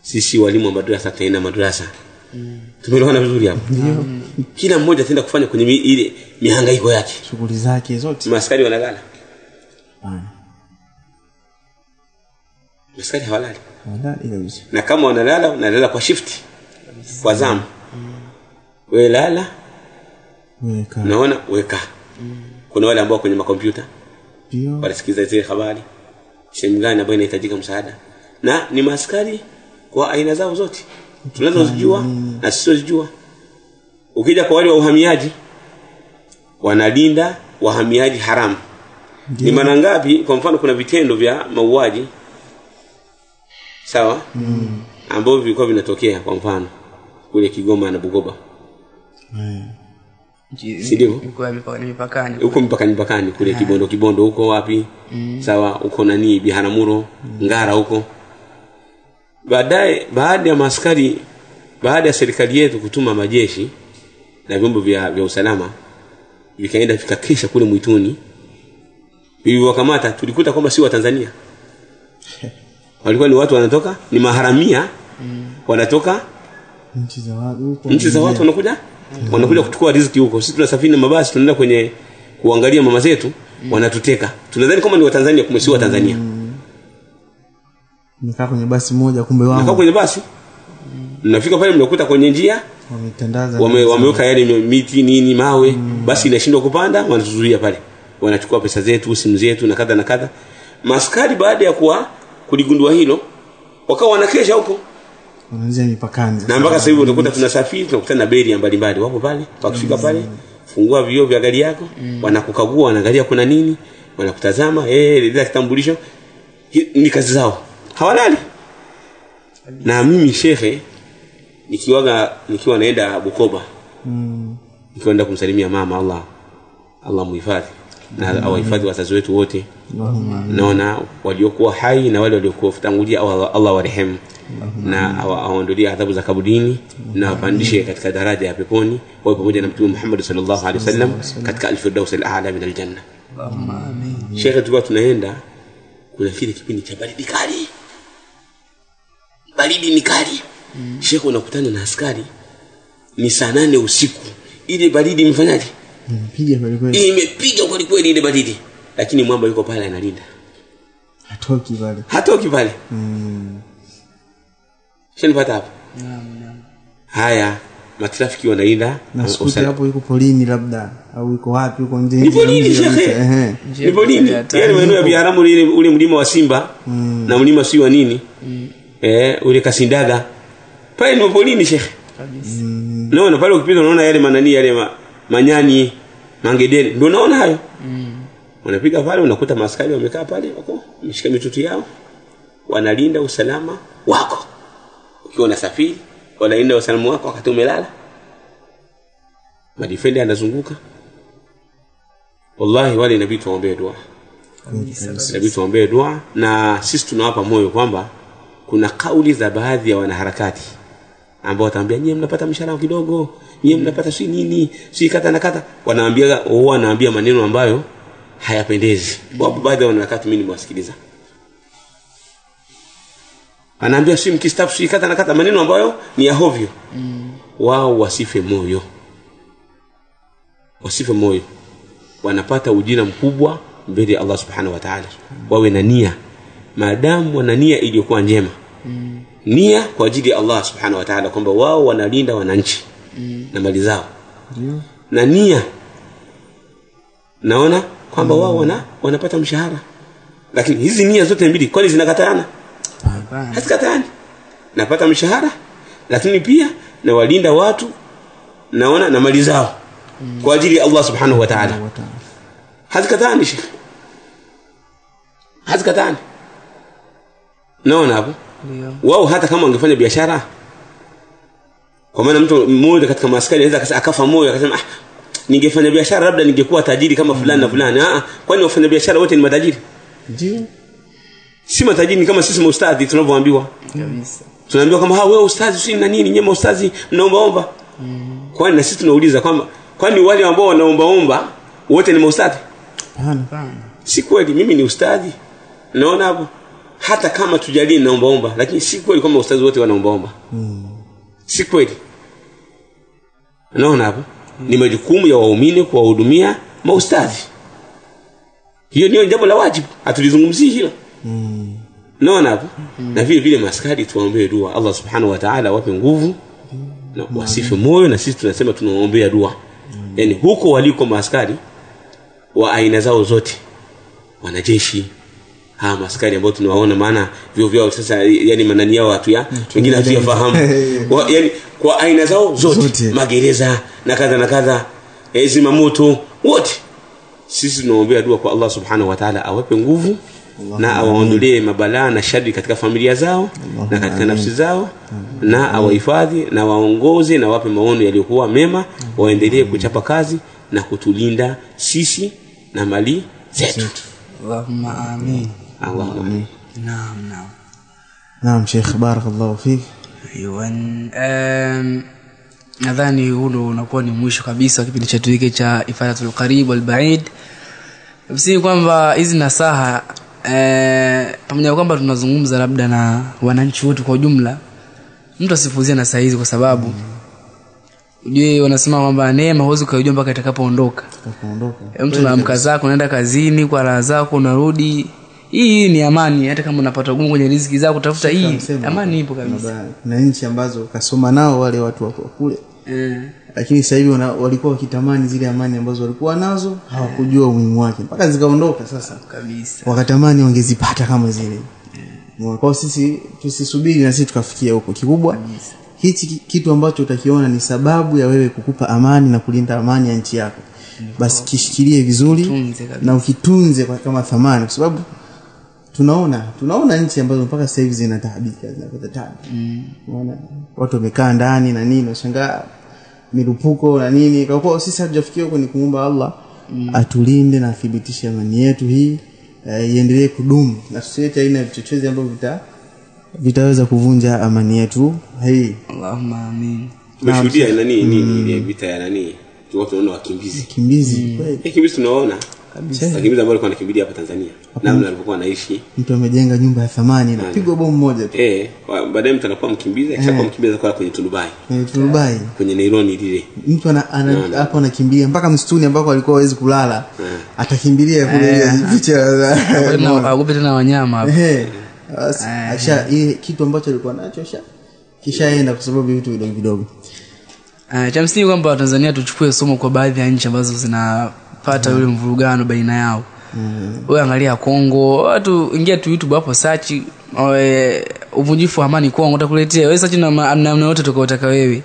Speaker 3: Sisi walimu wa madrasa tutaenda madrasa. Tumeelewana vizuri hapo.
Speaker 2: Ndio.
Speaker 3: Kila mmoja ataenda kufanya kwenye ile mihangaiko yake.
Speaker 2: Shughuli zake zote.
Speaker 3: Maskari wanalala.
Speaker 2: Hapana.
Speaker 3: Maskari hawalali.
Speaker 2: Halali kabisa.
Speaker 3: Na kama wanalala kwa shift. Kwa zamu. Wewe lala,
Speaker 2: Weka.
Speaker 3: naona weka. Kuna wale ambao kwenye makompyuta
Speaker 2: Ndio.
Speaker 3: wanasikiza zile habari. Sehemu gani ambayo inahitajika msaada. Na ni maskari kwa aina zao zote. Tunazozijua na sisizojua. Ukija kwa wale wa uhamiaji wanalinda wahamiaji haramu. Ni maana ngapi kwa mfano kuna vitendo vya mauaji sawa ambavyo vilikuwa vinatokea kwa mfano kule Kigoma na Bugoba. Sindio? Huko mpakani kule Kibondo huko wapi? Sawa, huko nani Biharamulo, Ngara huko. Baada ya maskari, baada ya serikali yetu kutuma majeshi na vyombo vya usalama vikaenda vikakesha kule mwituni. Wakakamata, tulikuta kwamba si wa Tanzania. Walikuwa ni watu wanatoka, ni maharamia wanatoka nchi za watu wanakuja kuchukua riziki huko. Sisi tunasafiri na mabasi tunaenda kwenye kuangalia mama zetu wanatuteka. Tunadhani kama ni wa Tanzania kumbe si wa Tanzania.
Speaker 2: Nikaa kwenye basi moja kumbe wao.
Speaker 3: Nikaa kwenye basi. Mnafika pale mnakuta kwenye njia
Speaker 2: wametandaza
Speaker 3: wameweka yale miti nini mawe basi inashindwa kupanda wanatuzuia pale. Wanachukua pesa zetu, simu zetu na kadha na kadha. Maskari baada ya kuligundua hilo wakawa wanakesha huko.
Speaker 2: Wanaanzia mipakani.
Speaker 3: Na mpaka sasa hivi unakuta tunasafiri tunakutana na beria mbalimbali wapo pale. Wakifika pale fungua vioo vya gari yako, wanakukagua, wanaangalia kuna nini, wanakutazama, ile kitambulisho. Ni kazi zao. Hawalali. Na mimi shekhe nikiwa naenda Bukoba. Nikienda kumsalimia mama Allah muhifadhi na awahifadhi wazazi wetu wote. Naona waliokuwa hai na wale waliokuwa tangulia Allah warehemu. Na awaondolie adhabu za kaburini na wapandishe katika daraja ya peponi wao pamoja na Mtume Muhammad sallallahu alaihi wasallam katika al-firdaus al-a'la min al-janna. Amin. Sheikh tulikuwa tunaenda kuna kile kipindi cha baridi kali. Baridi ni kali. Sheikh unakutana na askari ni saa 8 usiku. Ile baridi imefanyaje?
Speaker 2: Imepiga kweli kweli.
Speaker 3: Imepiga kweli kweli ile baridi. Lakini mwamba yuko pale analinda. Hatoki pale. Shenipata hapo. Haya, matrafiki wanaenda
Speaker 2: na skuti hapo yuko polini labda au yuko wapi yuko nje.
Speaker 3: Ni polini shehe. Ni polini. Yale maeneo ya Biharamulo ule mlima wa Simba na mlima si wa nini? Ule Kasindaga. Pale ni polini shehe. Kabisa. Naona pale ukipita unaona yale manani yale manyani, mangedere. Ndio unaona hayo. Wanapiga pale unakuta maskari wamekaa pale wako mshika mitutu yao. Wanalinda usalama wako. Ukiwa unasafiri wanalinda usalama wako wakati umelala. Madifende anazunguka. Wallahi wale inabidi tuombe dua. Inabidi tuombe dua na sisi tunawapa moyo kwamba kuna kauli za baadhi ya wanaharakati ambao wataambia nyie mnapata mshahara kidogo, nyie mnapata si nini, si kata na kata, wanaambia maneno ambayo hayapendezi. Wapo baadhi ya wanaharakati mimi nimewasikiliza. Anaambia si mkistafu si kata na kata, maneno ambayo ni ya hovyo. Wao wasife moyo. Wasife moyo. Wanapata ujira mkubwa mbele ya Allah Subhanahu wa Ta'ala. Wawe na nia. Maadamu wana nia iliyokuwa njema. Nia kwa ajili ya Allah Subhanahu wa Ta'ala kwamba wao wanalinda wananchi na mali zao. Na nia naona kwamba wao wanapata mshahara. Lakini hizi nia zote mbili kwani zinakataana? Hazikataani. Napata mshahara lakini pia na walinda watu naona na mali zao. kwa ajili ya Allah subhanahu wa ta'ala. Hazikatani Sheikh, hazikatani. Naona hapo wao hata kama wangefanya biashara, kwa maana mtu mmoja katika maaskari anaweza akafa moyo akasema ningefanya biashara labda ningekuwa tajiri kama fulani na fulani. Kwani wafanya biashara wote ni matajiri?
Speaker 2: Ndio. Si
Speaker 3: matajiri ni kama sisi maustadhi tunavyoambiwa.
Speaker 2: Kabisa.
Speaker 3: Tunaambiwa kama wewe ustadhi si na nini, nyema ustadhi mnaomba. Kwani na sisi tunauliza kwani wale ambao wanaomba wote ni maustadhi?
Speaker 2: Hapana.
Speaker 3: Si kweli, mimi ni ustadhi. Naona hapo hata kama tujalie naomba, lakini si kweli kama ustadhi wote wanaomba. Si kweli. Naona hapo ni majukumu ya waumini kuwahudumia maustadhi. Hiyo ndio jambo la wajibu, hatulizungumzii hilo. Naona hapo na vile vile maskari tuombe dua Allah subhanahu wa ta'ala wape nguvu na wasife moyo, na sisi tunasema tunaombea dua. Yani huko waliko maskari wa aina zao zote, wanajeshi maskari ambao tunawaona, maana vio vyao sasa yani manani yao watu ya wengine hatuyafahamu yani kwa aina zao zote, magereza na kadha zimamoto wote, sisi tunaombea dua kwa Allah subhanahu wa ta'ala awape nguvu na awaondolee mabalaa na shari katika familia zao na katika nafsi zao, na awahifadhi na waongoze na wape maono yaliyokuwa mema, waendelee kuchapa kazi na kutulinda sisi na mali zetu.
Speaker 1: Allahumma amin.
Speaker 3: Allahumma amin.
Speaker 2: Naam Sheikh, barakallahu fik.
Speaker 1: Nadhani huo unakuwa ni mwisho kabisa kipindi chetu hiki cha Ifadatul Qarib wal Ba'id. Msini kwamba hizi nasaha pamoja kwamba tunazungumza labda na wananchi wote kwa ujumla, mtu asipuzie na saa hizi, kwa sababu ujue wanasema kwamba neema huwezi kujua mpaka itakapoondoka. Mtu naamka zako unaenda kazini kwa raha zako unarudi, hii ni amani. Hata kama unapata ugumu kwenye riziki zako tafuta hii amani ipo kabisa.
Speaker 2: Na nchi ambazo kasoma nao wale watu wako kule lakini sasa hivi walikuwa wakitamani zile amani ambazo walikuwa nazo, hawakujua umuhimu wake mpaka zikaondoka. Sasa
Speaker 1: kabisa
Speaker 2: wakatamani wangezipata kama zile. Kwa sisi tusisubiri na sisi tukafikia huko. Kikubwa hichi kitu ambacho utakiona ni sababu ya wewe kukupa amani na kulinda amani ya nchi yako, basi kishikilie vizuri na ukitunze kwa kama thamani, kwa sababu tunaona nchi ambazo mpaka sasa hivi zinataabika, zinapata tabu. Unaona watu wamekaa ndani na nini, unashangaa mirupuko na nini. Kwa hiyo sisi hatujafikia huko, ni kuomba Allah atulinde na athibitishe amani yetu hii iendelee kudumu, na tusiache aina vichochezi ambavyo vitaweza kuvunja amani yetu hii.
Speaker 1: Allahumma amin.
Speaker 3: Tumeshuhudia nini vita ya nani, watu tunaona wakimbizi
Speaker 2: kweli.
Speaker 3: Kimbizi tunaona kabisa wakimbizi ambao walikuwa wanakimbilia hapa Tanzania, namna walivyokuwa wanaishi.
Speaker 2: Mtu amejenga nyumba ya thamani na pigwa bomu moja tu.
Speaker 3: Baadaye mtu anakuwa mkimbizi, akishakuwa mkimbizi kwa kwenye Turubai. Kwenye Naironi lile.
Speaker 2: Mtu hapo anakimbia mpaka msituni ambako alikuwa hawezi kulala. Atakimbilia kule ile picha
Speaker 1: na agope tena wanyama hapo.
Speaker 2: Acha ile kitu ambacho alikuwa nacho kishaenda kwa sababu vitu vidogo.
Speaker 1: Cha msingi kwamba Tanzania tuchukue somo kwa baadhi ya nchi ambazo zinapata yule mvurugano baina yao. Wewe angalia Kongo, watu ingia tu YouTube hapo search uvunjifu wa amani Kongo, utakuletea wewe search na yote utakayotaka wewe.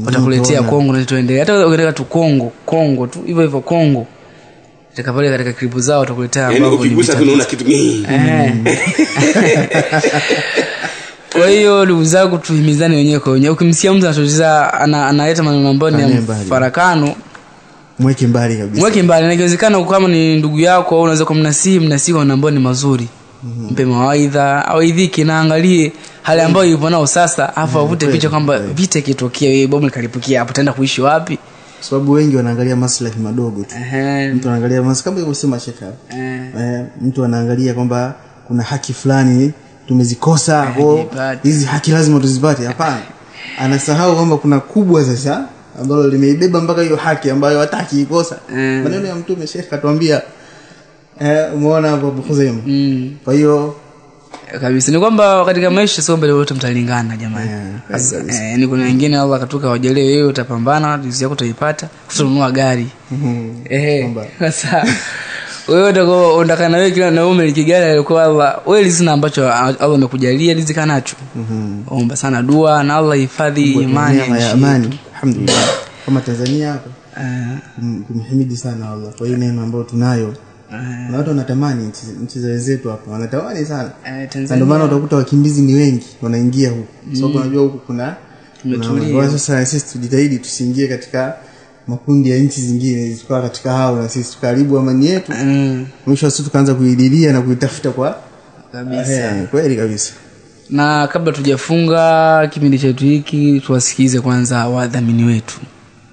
Speaker 1: Watakuletea Kongo na tuendelee. Hata ukitaka tu Kongo tu hivyo Kongo. Utakapale katika klipu zao utakuletea
Speaker 3: ambao ni ukigusa tunaona kitu gani.
Speaker 1: Kwa hiyo ndugu zangu, tuhimizane wenyewe kwa wenyewe. Ukimsikia mtu anatoza analeta maneno ambayo ni farakano,
Speaker 2: mweke mbali kabisa.
Speaker 1: Mweke mbali, na ikiwezekana kama ni ndugu yako au unaweza kumnasihi ambayo ni mazuri. Mpe mawaidha au idhiki, na angalie hali ambayo yupo nao sasa, afa avute picha kwamba vita ikitokea wewe bomu likalipukia hapo utaenda kuishi wapi?
Speaker 2: Sababu wengi wanaangalia maslahi madogo tu. Mtu anaangalia maslahi kama ilivyosema Sheikh. Mtu anaangalia kwamba kuna haki fulani tumezikosa, hizi haki lazima tuzipate. Hapana, anasahau kwamba kuna kubwa sasa ambalo limeibeba mpaka hiyo haki ambayo hataki ikosa. Maneno ya Mtume Sheikh atuambia umeona hapo Bukhuzaima. Kwa hiyo
Speaker 1: kabisa ni kwamba katika maisha sio mbele wote mtalingana jamani. Yaani kuna wengine Allah akatoka wajalie wewe utapambana, riziki yako utaipata, kutununua gari. Sasa wewe ndio unataka na wewe kila na ume likigari kwa Allah, wewe lisina ambacho Allah amekujalia riziki nacho. Omba sana dua na Allah hifadhi imani.
Speaker 2: Amani. Alhamdulillah. Kama Tanzania hapa kumhimidi sana Allah kwa hii neema ambayo tunayo. Na watu wanatamani nchi za wenzetu hapa wanatamani sana. Ndio maana utakuta wakimbizi ni wengi wanaingia huku. Sababu unajua huku kuna sasa sisi tujitahidi tusiingie katika makundi ya nchi zingine, tukao katika hao na sisi tukaribu amani yetu. Mwisho sisi tukaanza kuidilia na kuitafuta kwa kabisa. Kweli kabisa.
Speaker 1: Na kabla tujafunga kipindi chetu hiki tuwasikize kwanza wadhamini wetu.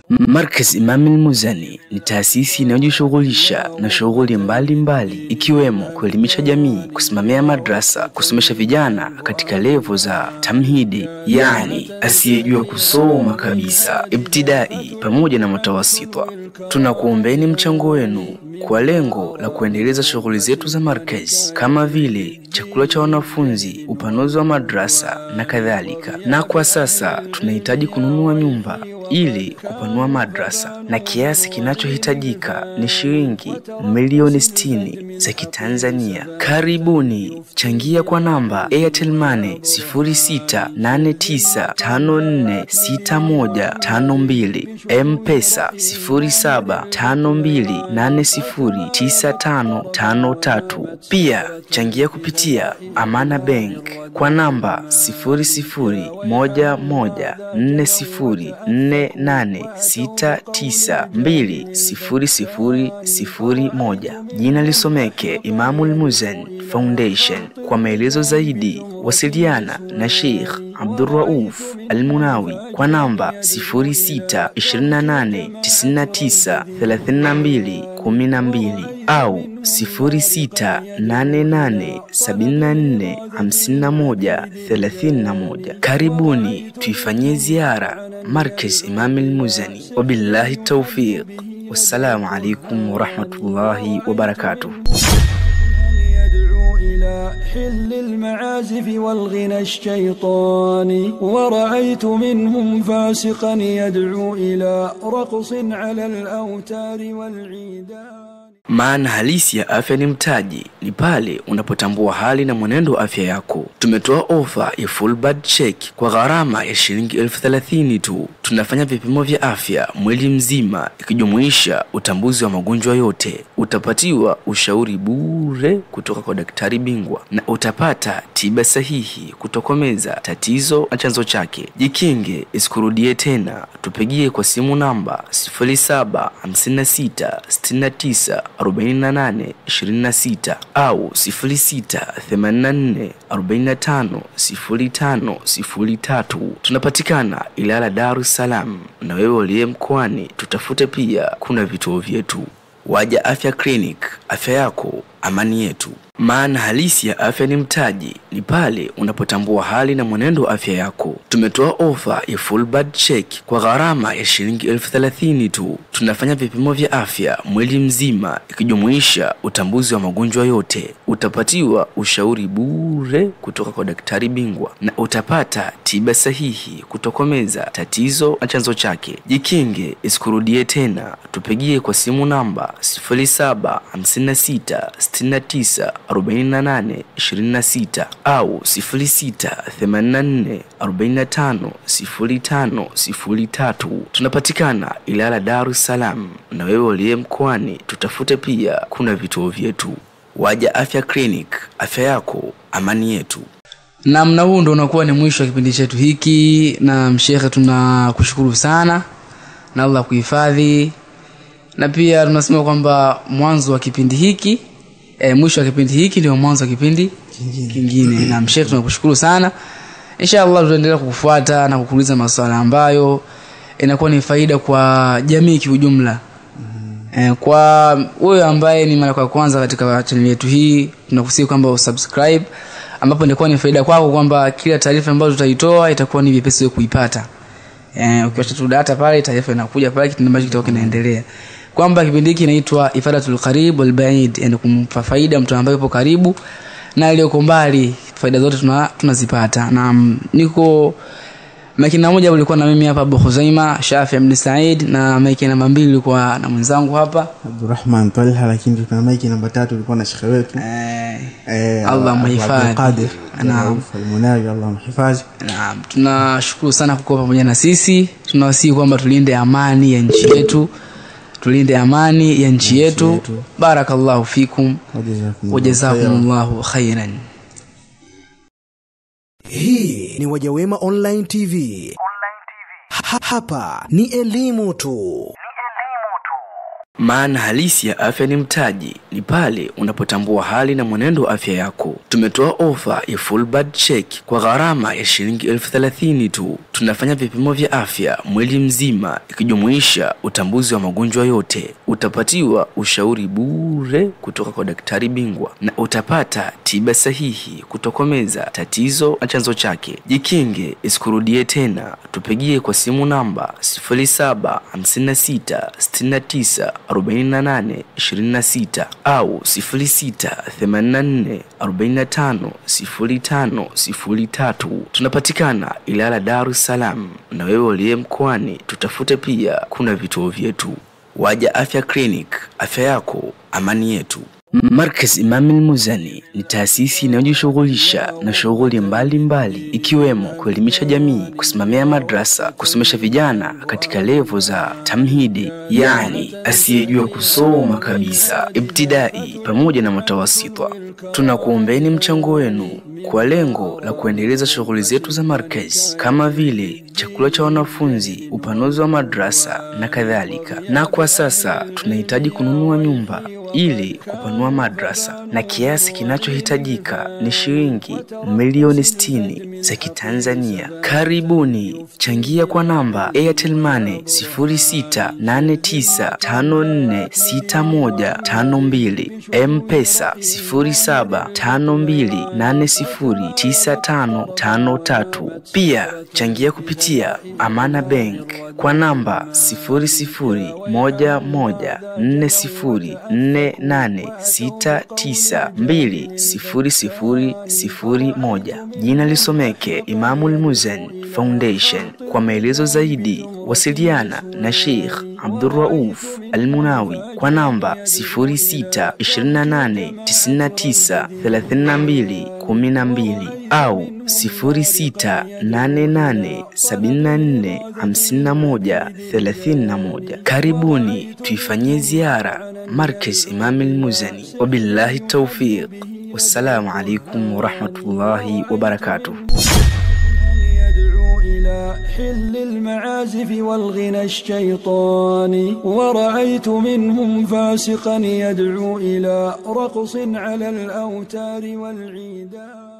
Speaker 4: Markaz Imam al-Muzani ni taasisi inayojishughulisha na shughuli mbalimbali ikiwemo kuelimisha jamii, kusimamia madrasa, kusomesha vijana katika levo za tamhidi, yani asiyejua kusoma kabisa, ibtidai pamoja na mutawasita. Tunakuombeni mchango wenu kwa lengo la kuendeleza shughuli zetu za markaz kama vile chakula cha wanafunzi, upanuzi wa madrasa na kadhalika. Na kwa sasa tunahitaji kununua nyumba ili kupanua madrasa, na kiasi kinachohitajika ni shilingi milioni 60 za Kitanzania. Karibuni, changia kwa namba Airtel Money 0689546152, M-Pesa 0752809553. Pia changia kupitia Amana Bank kwa namba 00114869200001. Jina lisomeke Imamul Muzani Foundation. Kwa maelezo zaidi wasiliana na Sheikh Abdurrauf Al-Munawi kwa namba 0628993212 au 0688745131. Karibuni tuifanyie ziara Markaz Imam al-Muzani. Wabillahi tawfiq. Wassalamu alaykum wa rahmatullahi wa barakatuh.
Speaker 5: حل المعازف والغنى الشيطاني ورأيت منهم فاسقا يدعو إلى رقص على الأوتار والعيدان.
Speaker 4: Maana halisi ya afya ni mtaji, ni pale unapotambua hali na mwenendo wa afya yako. Tumetoa ofa ya full body check kwa gharama ya shilingi 30,000 tu. Tunafanya vipimo vya afya mwili mzima ikijumuisha utambuzi wa magonjwa yote. Utapatiwa ushauri bure kutoka kwa daktari bingwa na utapata tiba sahihi kutokomeza tatizo na chanzo chake. Jikinge isikurudie tena. Tupigie kwa simu namba 0756694826 au 0684450503. Tunapatikana Ilala, Dar es Salaam, na wewe uliye mkoani tutafute pia, kuna vituo vyetu. Waja Afya Clinic, afya yako amani yetu. Maana halisi ya afya ni mtaji, ni pale unapotambua hali na mwenendo wa afya yako. Tumetoa ofa ya full body check kwa gharama ya shilingi 30,000 tu. Tunafanya vipimo vya afya mwili mzima ikijumuisha utambuzi wa magonjwa yote. Utapatiwa ushauri bure kutoka kwa daktari bingwa na utapata tiba sahihi kutokomeza tatizo na chanzo chake. Jikinge isikurudie tena. Tupigie kwa simu namba 0756694826 au 0684450503. Tunapatikana Ilala, Dar es Salaam, na wewe uliye mkoani tutafute pia, kuna vituo vyetu. Waja Afya Clinic, afya yako amani yetu.
Speaker 1: Na mna huu ndo unakuwa ni mwisho wa kipindi chetu hiki, na mshekhe tunakushukuru sana na Allah kuhifadhi. Na pia tunasema kwamba mwanzo wa kipindi hiki mwisho wa kipindi hiki ndio mwanzo wa kipindi kingine. Na mshekhe tunakushukuru sana. Inshallah tutaendelea kukufuata na kukuuliza maswala ambayo inakuwa ni faida kwa jamii kiujumla. Kwa wewe ambaye ni mara kwa kwanza katika channel yetu hii, tunakusihi kwamba usubscribe, ambapo inakuwa ni faida kwako kwamba kila taarifa ambayo tutaitoa itakuwa ni vyepesi kuipata. Ukiacha tu data pale, taarifa inakuja pale, kitu ambacho kitakuwa kinaendelea. Kwamba kipindi hiki kinaitwa Ifadatul Qarib wal Ba'id, yani kumpa faida mtu ambaye yupo karibu na aliyeko mbali, faida zote tunazipata. Na niko makina moja ulikuwa na mimi hapa Abu Khuzaima Shafi ibn Said, na maiki namba 2 ulikuwa na mwenzangu hapa
Speaker 2: Abdurrahman Talha, lakini tuna maiki namba 3 ulikuwa na shekhe wetu
Speaker 1: Allah mhifadhi
Speaker 2: Qadir na Al-Munawi, Allah mhifadhi.
Speaker 1: Naam, tunashukuru sana kwa kuwa pamoja na sisi. Tunawasihi kwamba tulinde amani ya nchi yetu tulinde amani ya nchi yetu. Barakallahu fikum wa jazakumullahu khairan.
Speaker 6: Hii ni Wajawema Online TV. Hapa ni elimu tu.
Speaker 4: Maana halisi ya afya ni mtaji, ni pale unapotambua hali na mwenendo wa afya yako. Tumetoa ofa ya full blood check kwa gharama ya shilingi 30,000 tu. Tunafanya vipimo vya afya mwili mzima ikijumuisha utambuzi wa magonjwa yote. Utapatiwa ushauri bure kutoka kwa daktari bingwa na utapata tiba sahihi kutokomeza tatizo na chanzo chake. Jikinge isikurudie tena. Tupigie kwa simu namba 0756694826 au 0684450503. Tunapatikana Ilala, Dar es Salaam, na wewe uliye mkoani tutafute pia, kuna vituo vyetu. Waja Afya Clinic, afya yako amani yetu. Markaz Imam al-Muzani ni taasisi inayojishughulisha na shughuli mbalimbali ikiwemo kuelimisha jamii, kusimamia madrasa, kusomesha vijana katika level za tamhidi, yani asiyejua kusoma kabisa, ibtidai pamoja na mutawasita. Tunakuombeni mchango wenu kwa lengo la kuendeleza shughuli zetu za markaz kama vile chakula cha wanafunzi, upanuzi wa madrasa na kadhalika. Na kwa sasa tunahitaji kununua nyumba ili kupanua madrasa, na kiasi kinachohitajika ni shilingi milioni 60 za Kitanzania. Karibuni, changia kwa namba Airtel Money 0689546152, M-Pesa 0752809553. Pia changia kupitia Amana Bank kwa namba 00114869200001. Jina lisomeke Imam al-Muzani Foundation. Kwa maelezo zaidi wasiliana na Sheikh Abdurrauf Al-Munawi kwa namba 0628993212 au 0688745131. Karibuni tuifanyie ziara Markaz Imam al-Muzani. Wabillahi tawfiq. Wassalamu alaykum wa rahmatullahi wa barakatuh.
Speaker 5: حل المعازف والغنى الشيطاني ورأيت منهم فاسقا يدعو إلى رقص على الأوتار والعيدان.